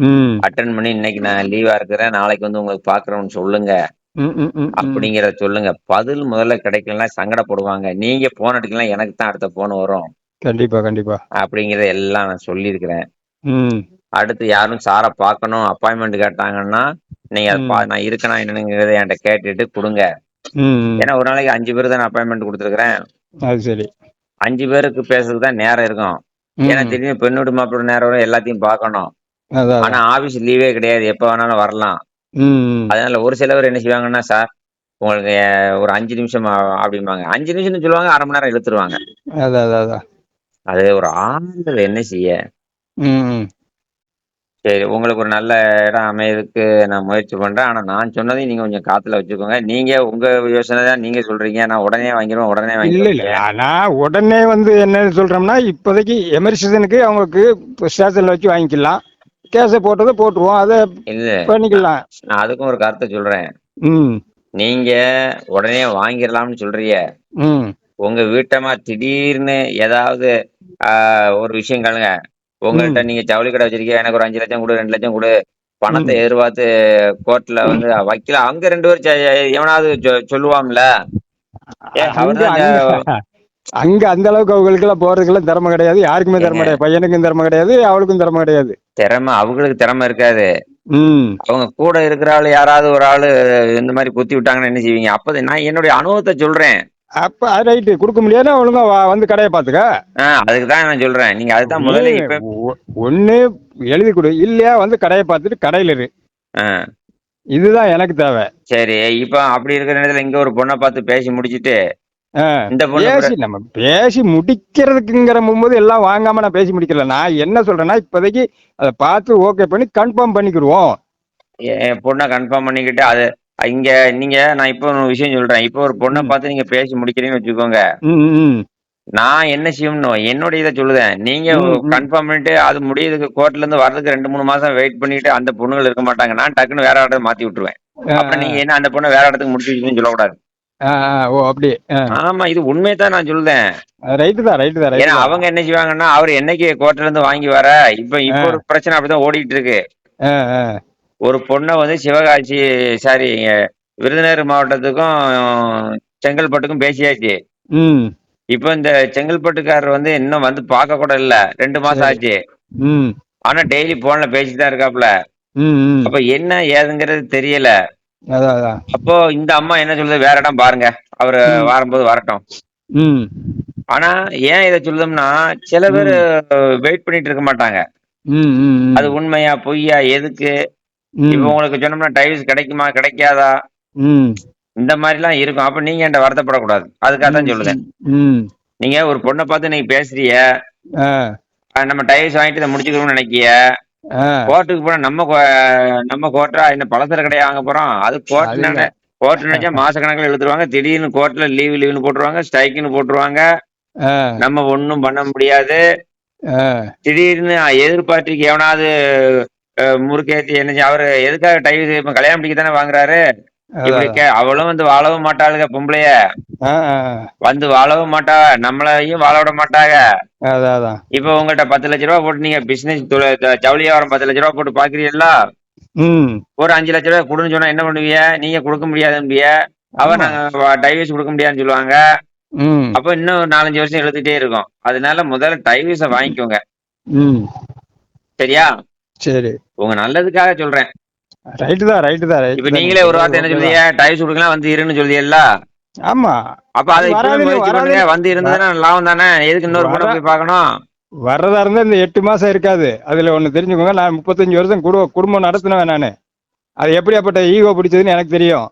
ம். அட்டெண்ட் பண்ணி இன்னைக்கு நான் லீவா இருக்கிறேன். நாளைக்கு வந்து உங்களுக்கு பார்க்குறோம்னு சொல்லுங்க. ம், ம், ம், ம். அப்படிங்கிறத சொல்லுங்க. பதில் முதல்ல கிடைக்கலன்னா சங்கடப்படுவாங்க. நீங்க ஃபோன் அடிக்கலாம் எனக்கு தான் அடுத்த ஃபோன் வரும். கண்டிப்பா, கண்டிப்பா. அப்படிங்கிறத எல்லாம் நான் சொல்லியிருக்கிறேன். ம். அடுத்து யாரும் சார பார்க்கணும், அப்பாயின்ட்மென்ட் கேட்டாங்கன்னா, நீங்க அத ம். நான் இருக்கனா என்னங்கிறத என்ட்ட கேட்டுட்டு குடுங்க. ம், ம். ஏன்னா ஒரு நாளைக்கு 5 பேருக்கு தான் நான் அப்பாயின்ட்மென்ட் குடுத்துருக்கிறேன். அது சரி. 5 பேருக்கு பேசுறதுக்கு தான் நேரம் இருக்கும். ஏன்னா ம். திடீர்னு பெண் வீட்டு மாப்பிள்ளை நேரம் வரும் எல்லாத்தையும் பார்க்கணும். அதான், ஆனா அதான். ஆபீஸ் லீவே கிடையாது. எப்ப வேணாலும் வரலாம். ம், ம். அதனால ஒரு சிலவர் என்ன செய்வாங்கன்னா, "சார் உங்களுக்கு ஒரு 5 நிமிஷம் அப்படிம்பாங்க. 5 நிமிஷம்னு சொல்லுவாங்க, 1/2 மணி நேரம் இழுத்துருவாங்க. அதான், அதான், அதான். அது ஒரு ஆளுங்கள என்ன செய்ய? ம், ம். சரி உங்களுக்கு ஒரு நல்ல இடம் அமையறதுக்கு நான் முயற்சி பண்றேன். ஆனா நான் சொன்னதையும் நீங்க கொஞ்சம் காத்துல வச்சுக்கோங்க. நீங்க உங்க யோசனை தான் நீங்க சொல்றீங்க. நான் உடனே வாங்கிருவேன், உடனே இல்ல, இல்ல. வாங்கிருவேன். நான் உடனே வந்து என்ன சொல்றோம்னா, இப்போதைக்கு எமர்ஜென்சிக்கு அவங்களுக்கு ஸ்டேஷன்ல வச்சு வாங்கிக்கலாம். கேஸ போட்டத போட்டுருவோம். அத இல்ல நான் பண்ணிக்கலாம். நான் அதுக்கும் ஒரு கருத்த சொல்றேன். ம். நீங்க உடனே வாங்கிரலாம்னு சொல்றீங்க. ம். உங்க வீட்டம்மா திடீர்னு ஏதாவது ஆ ஒரு விஷயம் கேளுங்க. உங்கள்ட்ட ம். நீங்க ஜவுளி கடை வச்சிருக்கீங்க. எனக்கு ஒரு 5,00,000 குடு, 2,00,000 குடு. பணத்த ம். எதிர்பார்த்து கோர்ட்ல வந்து வக்கீல அங்க 2 பேரும் எவனாவது சொல்லுவான்ல. அங்க அவர்தான் அங்க அங்க அந்த அளவுக்கு அவங்களுக்கெல்லாம் போறதுக்கெல்லாம் திறமை கிடையாது. யாருக்குமே திறமை ஏங்க கிடையாது. பையனுக்கும் திறமை கிடையாது. அவளுக்கும் திறமை கிடையாது. திறமை அவங்களுக்கு திறமை இருக்காது. ம். அவங்க கூட இருக்கிற ஆளு யாராவது ஒரு ஆளு இந்த மாரி குத்தி விட்டாங்கன்னா என்ன செய்வீங்க? அப்ப நான் என்னுடைய அனுபவத்த சொல்றேன். அப்ப அது ரைட்டு. குடுக்க முடியாதுன்னா ஒழுங்கா வந்து கடைய பாத்துக்க. அதுக்கு தான் நான் சொல்றேன். நீங்க அதுதான் நீ முதல்ல இப்ப ஒண்ணு எழுதி கொடு. இல்லையா வந்து கடைய பாத்துட்டு கடையில இரு. ஆ இதுதான் எனக்கு தேவை. சரி. இப்ப அப்படி இருக்கிற நேரத்துல இங்க ஒரு பொண்ண பார்த்து பேசி முடிச்சுட்டு, ஆ. இந்த பொண்ணு கூட நம்ம பேசி முடிக்கிறதுக்குங்கிற போது எல்லாம் வாங்காம நான் பேசி முடிக்கல. நான் என்ன சொல்றேன்னா, இப்போதைக்கு அத பார்த்து ஓகே பண்ணி கன்ஃபார்ம் பண்ணிக்கிருவோம். என் பொண்ண கன்ஃபார்ம் பண்ணிக்கிட்டு, அது இங்க நீங்க நான் இப்போ ஒரு விஷயம் சொல்றேன். இப்போ ஒரு பொண்ண ம். பார்த்து நீங்க பேசி முடிக்கிறீங்கன்னு வச்சுக்கோங்க. ம், ம், நான் என்ன செய்யணும்? என்னுடைய இத சொல்லுதேன். நீங்க ம், ம். கன்ஃபார்ம் பண்ணிட்டு அது முடியறதுக்கு கோர்ட்ல இருந்து வர்றதுக்கு 2, 3 மாசம் வெயிட் பண்ணிட்டு அந்த பொண்ணுகள் இருக்க மாட்டாங்க. நான் டக்குன்னு வேற இடத்த மாத்தி விட்டுருவேன். ஆ, அப்புறம் ஆ. நீங்க என்ன அந்த பொண்ண வேற இடத்துக்கு முடிச்சு வச்சுன்னு சொல்லக்கூடாது. ஆ, ஆ. ஓ! அப்படி. ஆ. ஆமா, இது உண்மைய தான் நான் சொல்லுதேன். ரைட்டு தான், ரைட்டு தான், ஏன்னா ரைட்டு தான். அவங்க என்ன செய்வாங்கன்னா, அவரு என்னைக்கு கோர்ட்ல இருந்து வாங்கி வர, இப்ப ஆ, ஒரு பிரச்சனை அப்படிதான் ஓடிட்டு இருக்கு. ஆ, ஆ. ஒரு பொண்ண வந்து சிவகாசி சாரி விருதுநகர் மாவட்டத்துக்கும் செங்கல்பட்டுக்கும் பேசியாச்சு. ம். இப்ப இந்த செங்கல்பட்டுக்காரர் வந்து இன்னும் வந்து பார்க்க கூட இல்ல. 2 மாசம் சரி. ஆச்சு. ம். ஆனா டெய்லி போன்ல பேசிட்டு தான் இருக்காப்புல. ம், ம். அப்ப என்ன ஏதுங்கிறது தெரியல. அதான், அதான். அப்போ இந்த அம்மா என்ன சொல்லுது, வேற இடம் பாருங்க. அவரு ம். வரும்போது வரட்டும். ம். ஆனா ஏன் இத சொல்லுதோம்னா, சில பேரு ம். வெயிட் பண்ணிட்டு இருக்க மாட்டாங்க. ம், ம், அது ம். உண்மையா, பொய்யா, எதுக்கு? இப்ப ம். உங்களுக்கு சொன்னோம்னா டைவர்ஸ் கிடைக்குமா, கிடைக்காதா? ம். இந்த மாரிலாம் இருக்கும். அப்ப நீங்க என்ட்ட வருத்தப்படக்கூடாது. அதுக்காக ம், தான் சொல்லுதேன். ம், ம். நீங்க ஒரு பொண்ண பார்த்து நீங்க பேசுறீய. ஆ, நம்ம டைவர்ஸ் வாங்கிட்டு இத முடிச்சுக்கணும்னு நினைக்கிய. ஆ. கோர்ட்டுக்கு போனா நம்ம கோர்ட்டா என்ன பலசர கடையா வாங்க போறோம்? அது அது இல்ல. கோர்ட் நினைச்சா மாசக்கணக்குல இழுத்துருவாங்க. திடீர்னு கோர்ட்ல லீவுன்னு போட்டுருவாங்க. ஸ்ட்ரைக்குன்னு போட்டுருவாங்க. ஆ, நம்ம ஒண்ணும் பண்ண முடியாது. ஆ. திடீர்னு எதிர் பார்ட்டிக்கு எவனாவது முறுக்கேத்தி என்ன அவரு எதுக்காக டைவர்ஸ் இப்ப கல்யாணம் முடிக்க தானே வாங்குறாரு. அதான், இப்படி அதான். அவளும் வந்து வாழவும் மாட்டாளுக பொம்பளைய. ஆ, ஆ. வந்து வாழவும் மாட்டாக. நம்மளையும் வாழ விட மாட்டாக. அதான், அதான். இப்ப உங்கள்ட்ட 10,00,000 போட்டு நீங்க பிசினஸ் ஜவுளி வியாபாரம் 10,00,000 போட்டு பாக்குறீங்களா? ம். ஒரு 5,00,000 குடுன்னு சொன்னா என்ன பண்ணுவீங்க? நீங்க குடுக்க முடியாதும்பிய. ஆமா. நாங்க டைவர்ஸ் குடுக்க முடியாதுன்னு சொல்லுவாங்க. ம். அப்ப இன்னும் 4, 5 வருஷம் இழுத்துட்டே இருக்கும். அதனால முதல்ல டைவர்ஸ வாங்கிக்கோங்க. ம். சரியா? சரி. உங்க நல்லதுக்காக சொல்றேன். ரைட்டு தான், ரைட்டு தான், இப்ப ரைட்டு தான். நீங்க நீங்களே ஒரு சொல்றது வார்த்தை என்ன ஓகே தான். சொல்றீங்க? டைவர்ஸ் குடுக்கலாம் வந்து இருன்னு சொல்றீங்கல்ல? ஆமா. அப்ப அத அது இப்பவே வராதுன்னு முயற்சி பண்ணுங்க. வராதுன்னு வந்து வ இருந்ததுன்னா லாபம் தானே. எதுக்கு இன்னொரு பொண்ண வர போய் பார்க்கணும்? வர்றதா இருந்தா இந்த 8 மாசம் இருக்காது. அதுல ஒண்ணு தெரிஞ்சுக்கோங்க. நான் 35 வருஷம் குடும்பம் நடத்துனவன் நானு. அது எப்படியாப்பட்ட ஈகோ பிடிச்சதுன்னு எனக்கு தெரியும்.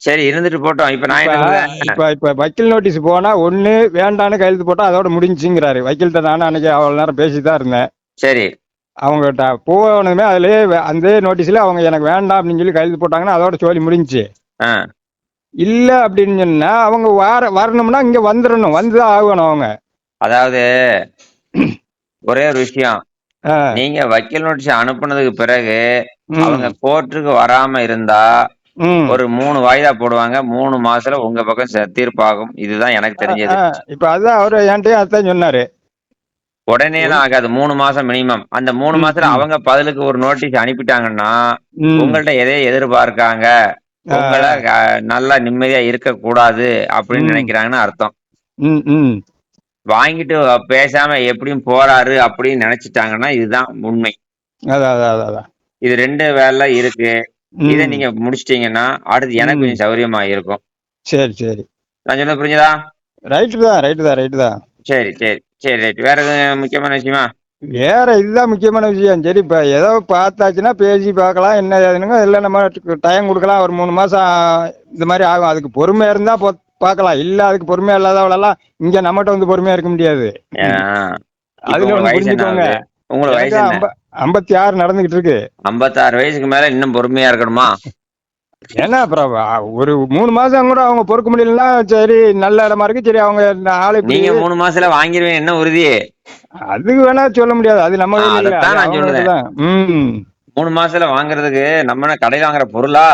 சரி இருந்துட்டு போட்டோம். இப்ப நான் இப்ப என்ன சொல்றேன்? இப்ப இப்ப வக்கீல் நோட்டீஸ் போனா ஒண்ணு வேண்டான்னு கையெழுத்து போட்டா அதோட முடிஞ்சுங்கிறாரு. வக்கீல்கிட்ட நானும் அன்னைக்கு அவ்வளவு நேரம் பேசிட்டு தான் இருந்தேன். சரி. அவங்ககிட்ட போனதுமே அதுலயே அந்த நோட்டீஸ்ல அவங்க எனக்கு வேண்டாம் அப்படின்னு சொல்லி கையெழுத்து போட்டாங்கன்னா அதோட சோலி முடிஞ்சுச்சு. ஆ. இல்ல அப்படின்னு சொன்னா அவங்க வரணும்னா இங்க வந்துடணும். வந்துதான் ஆகணும் அவங்க. அதாவது ஒரே ஒரு விஷயம். ஆ, நீங்க வக்கீல் நோட்டீஸ் அனுப்புனதுக்கு பிறகு அவங்க ம், கோர்ட்டுக்கு வராம இருந்தா ம். ஒரு 3 வாய்தா போடுவாங்க. 3 மாசத்துல உங்க பக்கம் தீர்ப்பாகும். இதுதான் எனக்கு ஆ, ஆ. தெரிஞ்சது. இப்ப அதான் அவரு என்கிட்டயும் அதான் சொன்னாரு. உடனேலாம் ஆகாது. 3 மாசம் மினிமம். அந்த 3 ம், மாசத்துல ம், அவங்க பதிலுக்கு ஒரு நோட்டீஸ் அனுப்பிட்டாங்கன்னா, ம். உங்கள்ட்ட எதையோ எதிர்பார்க்காங்க. ஆ, உங்கள ஆ. நல்லா நிம்மதியா இருக்கக்கூடாது அப்படின்னு ம், நினைக்கிறாங்கன்னு அர்த்தம். ம், ம். வாங்கிட்டு பேசாம எப்படியும் போறாரு அப்படின்னு நினைச்சிட்டாங்கன்னா, இதுதான் உண்மை. அதான், அதான், அதான், அதான். இது 2 வேலை இருக்கு. இத ம், நீங்க முடிச்சிட்டீங்கன்னா, அடுத்து எனக்கு ம். கொஞ்சம் சௌரியமா இருக்கும். சரி, சரி. நான் சொன்னது புரிஞ்சதா? ரைட்டு தான், ரைட்டு தான், ரைட்டு தான். சரி, சரி. சரி ரைட். வேற எதுவும் முக்கியமான விஷயமா? வேற இதுதான் முக்கியமான விஷயம். சரி, இப்ப ஏதோ பார்த்தாச்சுன்னா பேசி பார்க்கலாம். என்ன ஏதுனுங்க இல்ல நம்ம டைம் குடுக்கலாம். ஒரு 3 மாசம் இந்த மாரி ஆகும். அதுக்கு பொறுமையா இருந்தா பார்க்கலாம். இல்ல அதுக்கு பொறுமையா இல்லாதவளெல்லாம் இங்க நம்மட்ட வந்து பொறுமையா இருக்க முடியாது. ஆ. இப்ப அதுல உங்களுக்கு ஒண்ணு வயசு என்ன புரிஞ்சுக்கோங்க. ஆகுது? உங்களுக்கு எனக்கு வயசு என்ன? 56 நடந்துகிட்டு இருக்கு. 56 வயசுக்கு மேல இன்னும் பொறுமையா இருக்கணுமா? ஏன்னா அப்புறம் ஒரு 3 மாசம் கூட அவங்க பொறுக்க முடியலன்னா சரி நல்ல இடமா இருக்கு. சரி அவங்க ஆள் இப்படி நீங்க 3 மாசத்துல வாங்கிருவீங்க என்ன உறுதி? அதுக்கு வேணா சொல்ல முடியாது. அது நம்ம கையில இல்ல. அது அதத்தான் நான் அவங்க கிட்ட சொல்லுதேன். தான். ம். 3 மாசத்துல வாங்குறதுக்கு நம்ம என்ன கடையில வாங்குற பொருளா?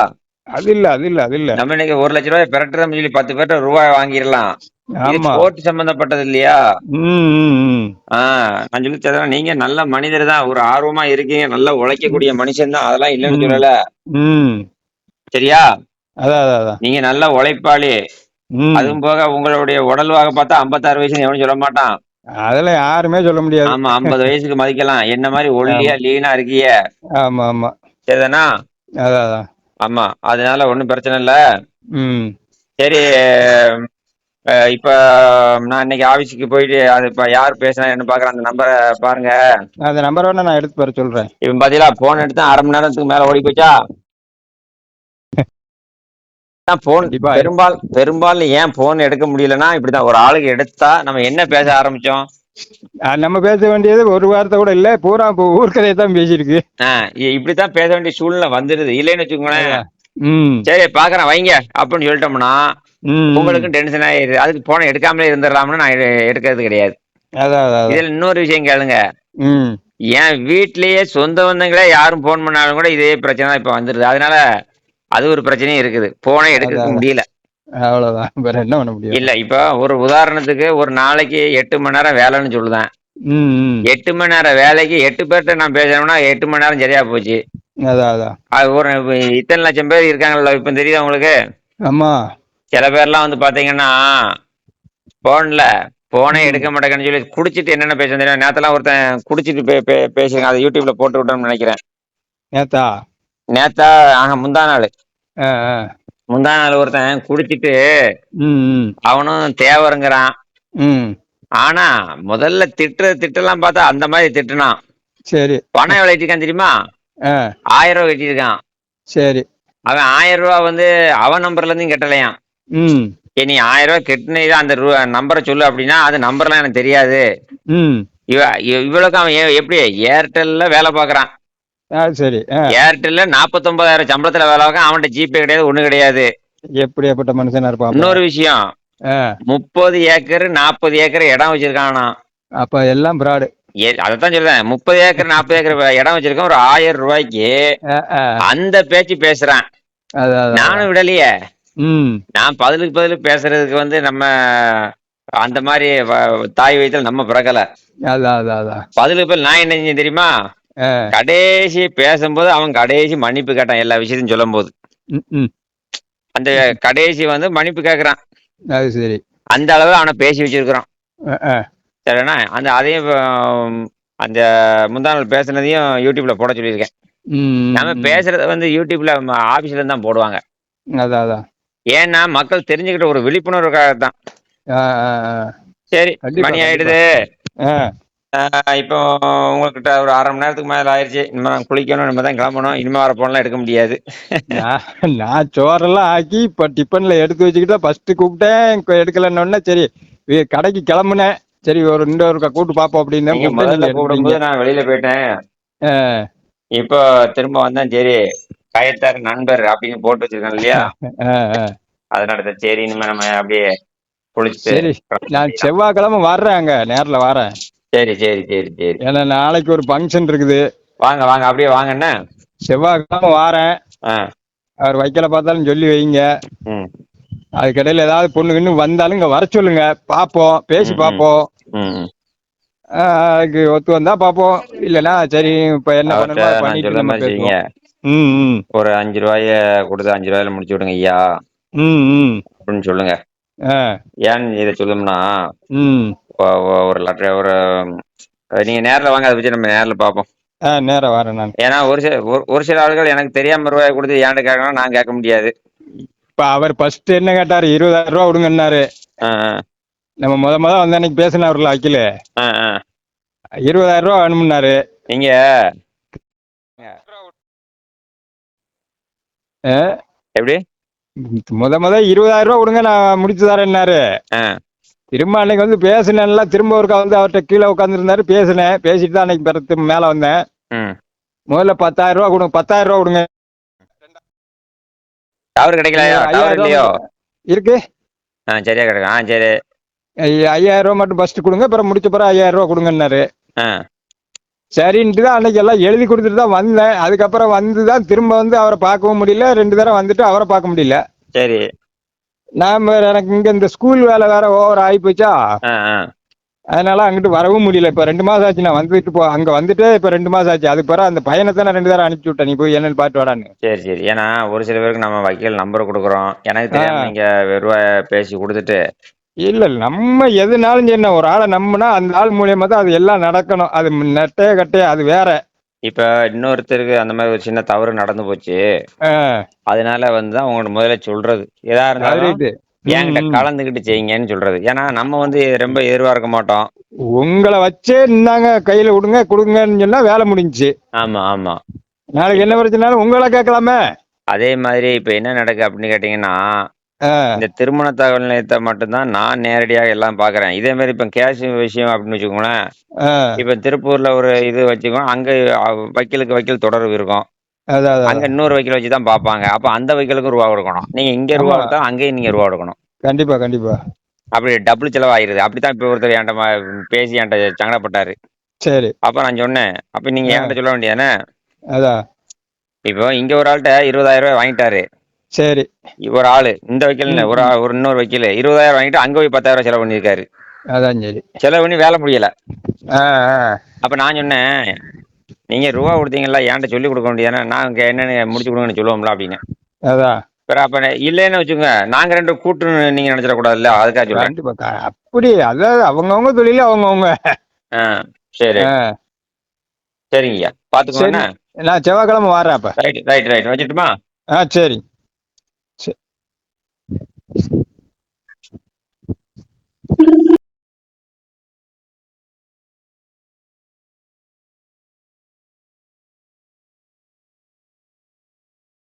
அது இல்ல, அது இல்ல, அது இல்ல. நம்ம இன்னைக்கு ₹1,00,000 பெரட்டுறோம்னு சொல்லி 10 பேர்ட்ட ரூபாய் வாங்கிரலாம். இது ஆமா. கோர்ட் சம்பந்தப்பட்டது இல்லையா? ம், ம், ஆ, நான் சொல்லி தரேன். நீங்க நல்ல மனிதர் தான். ஒரு ஆர்வமா இருக்கீங்க. நல்லா ம். உழைக்கக்கூடிய மனுஷன் தான். அதெல்லாம் இல்லன்னு ம். சொல்லல. ம். சரியா? அதான், அதான், அதான். நீங்க நல்ல உழைப்பாளி. ம். அதுவும் போக உங்களுடைய உடல் வாக பார்த்தா 56 வயசுன்னு எவனும் சொல்ல மாட்டான். அதெல்லாம் யாருமே சொல்ல முடியாது. ஆமா, 50 வயசுக்கு மதிக்கலாம். என்ன மாரி ஒல்லியா, ஆமா. லீனா இருக்கீய. ஆமா, ஆமா. சரிதானா? அதான், அதான். ஆமா. அதனால ஒண்ணும் பிரச்சனை இல்ல. ம். சரி. இப்ப நான் இன்னைக்கு ஆபீஸுக்கு போயிட்டு அது இப்ப யார் பேசுனான்னு பாக்குறேன். அந்த நம்பர பாருங்க. அந்த நம்பர் வேணா நான் எடுத்து பார சொல்றேன். இப்ப பாத்தீங்களா, போன் எடுத்து 1/2 மணி நேரத்துக்கு மேல ஓடி போச்சா? போன் கண்டிப்பா. பெரும்பாலும் ஏன் போன் எடுக்க முடியலன்னா இப்படிதான். ஒரு ஆளுக்கு எடுத்தா நம்ம என்ன பேச ஆரம்பிச்சோம்? நம்ம பேச வேண்டியது ஒரு வார்த்தை கூட இல்ல. பூரா இப்ப ஊர்க்கதையை தான் பேசியிருக்கு. இப்படித்தான் பேச வேண்டிய சூழ்நிலை வந்துருது. இல்லைன்னு வச்சுக்கோங்களேன். அதான். ம். சரி பாக்குறேன் வைங்க அப்படின்னு சொல்லிட்டோம்னா ம், ம். உங்களுக்கும் டென்ஷன் ஆயிடுது. அதுக்கு போனை எடுக்காமலே இருந்துடலாம்னு நான் எடுக்கிறது கிடையாது. அதான், அதான், அதான். இதுல இன்னொரு விஷயம் கேளுங்க. ம். என் வீட்லயே சொந்த பந்தங்களே யாரும் போன் பண்ணாலும் கூட இதே பிரச்சனை தான் இப்ப வந்துருது. அதனால அது ஒரு பிரச்சனையும் இருக்குது. போனே அதான், எடுக்க அதான். முடியல. அவ்வளவுதான். வேற என்ன பண்ண முடியும்? இல்ல இப்ப ஒரு உதாரணத்துக்கு ஒரு நாளைக்கு 8 மணி நேரம் வேலைன்னு சொல்லுதேன். ம், ம். 8 மணி நேரம் வேலைக்கு 8 பேர்ட்ட நான் பேசணும்னா 8 மணி நேரம் சரியா போச்சு. அதான், அதான். அது ஒரு இத்தனை லட்சம் பேர் இருக்காங்கல்ல, இப்ப தெரியுதா உங்களுக்கு? ஆமா. சில பேர்லாம் வந்து பாத்தீங்கன்னா போன்ல போனே ம். எடுக்க மாட்டேங்கன்னு சொல்லி குடிச்சிட்டு என்னென்ன பேச தெரியும். நேத்தெல்லாம் ஒருத்தன் குடிச்சிட்டு பேசுங்க. அதை யூடியூப்ல போட்டு விட்டோம்னு நினைக்கிறேன். நேத்தா? நேத்தா? முந்தா நாள். ஆ, ஆ. முந்தா நாள் ஒருத்தன் குடிச்சிட்டு ம், ம். அவனும் தேவருங்கிறான். ம். ஆனா முதல்ல திட்டெல்லாம் பார்த்தா அந்த மாதிரி திட்டுனான். சரி. பணம் எவ்வளவு கட்டிருக்கான் தெரியுமா? ஆ. 1000 கட்டியிருக்கான். சரி. அவன் 1000 வந்து அவன் நம்பர்ல இருந்தும் கட்டலையாம். ம். நீ 1000 கட்டினது அந்த நம்பரை சொல்லு அப்படின்னா அது நம்பர்லாம் எனக்கு தெரியாது. ம். இவ்வளவுக்கு அவன் எப்படி ஏர்டெல்ல வேலை பார்க்கறான். சரி. ஏர்டெல்ல 49,000 சம்பளத்துல வேலை பார்க்க. அவன்கிட்ட ஜிபே கிடையாது, ஒண்ணும் கிடையாது. எப்படியாப்பட்ட மனுஷனா இருப்பான் அப்ப? இன்னொரு விஷயம், ஆ. 30 ஏக்கர் 40 ஏக்கர் இடம் வச்சிருக்கானா. அப்ப எல்லாம் பிராடு. அதைத்தான் சொல்றேன். 30 ஏக்கர் 40 ஏக்கர் இடம் வச்சிருக்கான். ஒரு 1000 ரூபாய்க்கு ஆ, ஆ. அந்த பேச்சு பேசுறான். அதான், அதான், அதான். நானும் விடலையே. ம். நான் பதிலுக்கு பதில் பேசுறதுக்கு வந்து நம்ம அந்த மாதிரி தாய் வயித்துல நம்ம பிறக்கல. அதான், அதான், அதான். பதிலுக்கு பதில் நான் என்ன செஞ்சேன் தெரியுமா? ஆ. கடைசி பேசும்போது அவன் கடைசி மன்னிப்பு கேட்டான். எல்லா விஷயத்தையும் சொல்லும் போது ம், ம். அந்த கடைசி வந்து மன்னிப்பு கேட்கறான். அது சரி. அந்த அளவு அவனை பேசி வச்சிருக்கிறான். ஆ. சரிண்ணா, அதையும் அந்த முந்தா நாள் பேசுனதையும் யூடியூப்ல போட சொல்லியிருக்கேன். ம், நம்ம ம். பேசுறத வந்து யூடியூப்ல ஆபீஸ்ல தான் போடுவாங்க. அதான், அதான். ஏன்னா மக்கள் தெரிஞ்சுக்கிட்ட ஒரு விழிப்புணர்வுக்காக தான். ஆ, ஆ, ஆ. சரி, கண்டிப்பா, மணி கண்டிப்பா. ஆயிடுது. ஆ. இப்போ உங்ககிட்ட ஒரு 1/2 மணி நேரத்துக்கு மேல ஆயிடுச்சு. இனிமே நான் குளிக்கணும், இனிமே தான் கிளம்பணும். இனிமே வர போன்லாம் எடுக்க முடியாது. நான் நான் சோறெல்லாம் ஆக்கி இப்ப டிஃபன்ல எடுத்து வச்சுக்கிட்டு ஃபர்ஸ்ட் கூப்பிட்டேன். எடுக்கலன்னொடனே சரி கடைக்கு கிளம்புனேன். சரி ஒரு இன்னொரு கூட்டு பாப்போம் அப்படின்னு நீங்க கூப்பிட்டு முதல்ல நீங்க எடுத்துட்டீங்க. கூப்பிடும்போது நான் வெளியில போயிட்டேன். ஆ, இப்போ திரும்ப வந்தேன். சரி, கயத்தார் நண்பர் அப்படின்னு போட்டு வச்சிருக்கேன் இல்லையா? ஆ, ஆ. அதனால தான் சரி, இனிமே நம்ம அப்படியே குளிச்சுட்டு சரி கிளம்ப நான் வேண்டியதுதான். செவ்வாய்க்கிழமை வர்றேன், அங்க நேர்ல வரேன். சரி சரி சரி சரி. ஏன்னா நாளைக்கு ஒரு ஃபங்க்ஷன் இருக்குது. வாங்க வாங்க அப்படியே வாங்கண்ணே. செவ்வாய்க்கிழமை வாரேன். ஆ. அவர் வைக்கல பார்த்தாலும் சொல்லி வைங்க. ம் அதுக்கிடையில ஏதாவது பொண்ணுங்கன்னு வந்தாலும் இங்க வர சொல்லுங்க, பார்ப்போம், பேசி ம் ம் பார்ப்போம். ம் ம். அதுக்கு ஒத்து வந்தா பார்ப்போம், இல்லைன்னா சரி இப்ப என்ன அவர்கிட்ட பண்ணணுமோ அதை நான் பண்ணிட்டு சொல்ல நம்ம மாதிரி செய்யுங்க. பேசுவோம். ம் ம் ஒரு 5 ரூபாய கொடுத்து 5 ரூபாயில முடிச்சு விடுங்க ஐயா ம் ம் அப்படின்னு சொல்லுங்க. ஆ ஏன்னு இதை சொல்லணும்னா ம் ஒரு லெட்டர் ஒரு நீங்க நேரில் வாங்க, அதை வச்சு நம்ம நேரில் பார்ப்போம். நேரம் வரேன் நான். ஏன்னா ஒரு சில ஆளுகள் எனக்கு தெரியாம ரூபாய் கொடுத்து ஏன்ட்டு கேட்கணும், நான் கேட்க முடியாது. இப்ப அவர் ஃபர்ஸ்ட் என்ன கேட்டாரு, 20,000 ரூபா விடுங்கன்னாரு. ஆ நம்ம முத வந்த அன்னைக்கு பேசினார்ல அக்கில, ஆ ஆ. 20,000 ரூபா வேணும்னாரு. நீங்க ஆ, எப்படி? முத 20,000 ரூபா விடுங்க நான் முடிச்சு தரேன்னாரு. ஆ திரும்ப அன்னைக்கு வந்து பேசினேன்ல, திரும்ப ஒருக்கா வந்து அவர்கிட்ட கீழே உட்காந்துருந்தாரு, பேசினேன். பேசிட்டு தான் அன்னைக்கு பிறகு மேல வந்தேன். ம். முதல்ல 10,000 ரூபா கொடுங்க, 10,000 ரூபா கொடுங்க. டவர் கிடைக்கலையா? ஒரு டவர் 5,000 இல்லையோ? ரூபா இருக்கு. சரியா கிடைக்கும். சரி. 5,000 ரூபா மட்டும் ஃபர்ஸ்ட் கொடுங்க, அப்புறம் முடிச்ச பிறகு 5,000 ரூபா கொடுங்கன்னாரு. ஆ சரின்ட்டு தான் அன்னைக்கு எல்லாம் எழுதி கொடுத்துட்டு தான் வந்தேன். அதுக்கப்புறம் வந்து தான் திரும்ப வந்து அவரை பார்க்கவும் முடியல, 2 தடவை வந்துட்டு அவரை பார்க்க முடியல. சரி. எனக்கு இங்க இந்த ஸ்கூல் வேலை வேற ஓவர் ஆகி போச்சா, ஆ ஆ. அதனால அங்கிட்டு வரவும் முடியல. இப்ப 2 மாசம் ஆச்சு நான் வந்துட்டு அங்க வந்துட்டு இப்ப 2 மாசம் ஆச்சு. அதுக்கு பிறகு அந்த பையனை தான் 2 தடவை அனுப்பிச்சு விட்டேன், நீ போய் என்னன்னு பாட்டு வாடான்னு. சரி சரி. ஏன்னா ஒரு சில பேருக்கு நம்ம வக்கீல் நம்பர் கொடுக்குறோம், எனக்கு ஆ, தெரியாம நீங்க ரூபாய் பேசி கொடுத்துட்டு. இல்ல நம்ம எதுனாலும் சரி, ஒரு ஆளை நம்பினா அந்த ஆள் மூலியமா தான் அது எல்லாம் நடக்கணும். அது நெட்டையே கட்டையே அது வேற. இப்ப இன்னொருத்தருக்கு அந்த மாதிரி ஒரு சின்ன தவறு நடந்து போச்சு, ஆ, அதனால வந்து தான் உங்கள்ட்ட முதல்ல சொல்றது, எதா அது இருந்தாலும் ரைட்டு. ம் என்கிட்ட ம். கலந்துக்கிட்டு செய்யுங்கன்னு சொல்றது. ஏன்னா நம்ம வந்து ரொம்ப எதிர்பார்க்க மாட்டோம். உங்களை வச்சே இந்தாங்க கையில விடுங்க கொடுங்கன்னு சொன்னா வேலை முடிஞ்சுச்சு. ஆமா ஆமா. நாளைக்கு இப்ப என்ன பிரச்சனாலும் உங்களை கேட்கலாமே. அதே மாதிரி இப்ப என்ன நடக்கு அப்படின்னு கேட்டீங்கன்னா, ஆ, இந்த திருமண தகவல் நிலையத்தை மட்டும்தான் நான் நேரடியாக எல்லாம் பார்க்குறேன். இதே மாதிரி இப்போ கேஷ் விஷயம் அப்படின்னு வச்சுக்கோங்களேன். ஆ, இப்போ திருப்பூர்ல ஒரு இது வச்சுக்கோங்க, அங்க வக்கீலுக்கு வக்கீல் தொடர்பு இருக்கும். அதான் அதான் அங்க அதான். இன்னொரு வக்கீல வச்சு தான் பார்ப்பாங்க. அப்ப அந்த வக்கீலுக்கும் ரூபா கொடுக்கணும். நீங்க இங்க ரூபா ஆமா, கொடுத்தா அங்கேயும் நீங்க ரூபா கொடுக்கணும். கண்டிப்பா கண்டிப்பா. அப்படி டபுள் செலவாயிருது. அப்படித்தான் இப்போ ஒருத்தர் என்கிட்ட பேசி என்கிட்ட சங்கடப்பட்டாரு. சரி. அப்ப நான் சொன்னேன், அப்ப நீங்க ஆ, என்கிட்ட சொல்ல வேண்டியதானே? அதான். இப்போ இங்க ஒரு ஆள்கிட்ட 20,000 ரூபாய் வாங்கிட்டாரு. சரி. ஒரு ஆளு இந்த வக்கீல் ம் ஒரு ம். ஒரு இன்னொரு வக்கீல் 20,000 வாங்கிட்டு அங்க போய் 10,000 செலவு பண்ணியிருக்காரு. அதான் சரி. செலவு பண்ணி வேலை முடியல. ஆ ஆ. அப்ப நான் சொன்னேன், நீங்க ரூபா கொடுத்தீங்கல்ல, என்கிட்ட சொல்லி கொடுக்க வேண்டியதானே? நான் இங்க என்னன்னு முடிச்சு கொடுங்கன்னு சொல்லுவோம்ல அப்படின்னு. அதான். பிறகு அப்ப இல்லைன்னு வச்சுக்கோங்க, நாங்க 2 கூட்டுன்னு நீங்க நினைச்சிடக்கூடாதுல்ல, அதுக்காக சொல்றேன். கண்டிப்பா அப்படி அதாவது அவங்கவுங்க தொழில அவங்கவுங்க. ஆ சரி. ஆ, சரிங்கய்யா, சரி. பாத்துக்கோங்கண்ணே. நான் செவ்வாய்க்கிழமை வரேன் அப்ப. ரைட் ரைட் ரைட், வச்சுட்டுமா? சரி. சரி.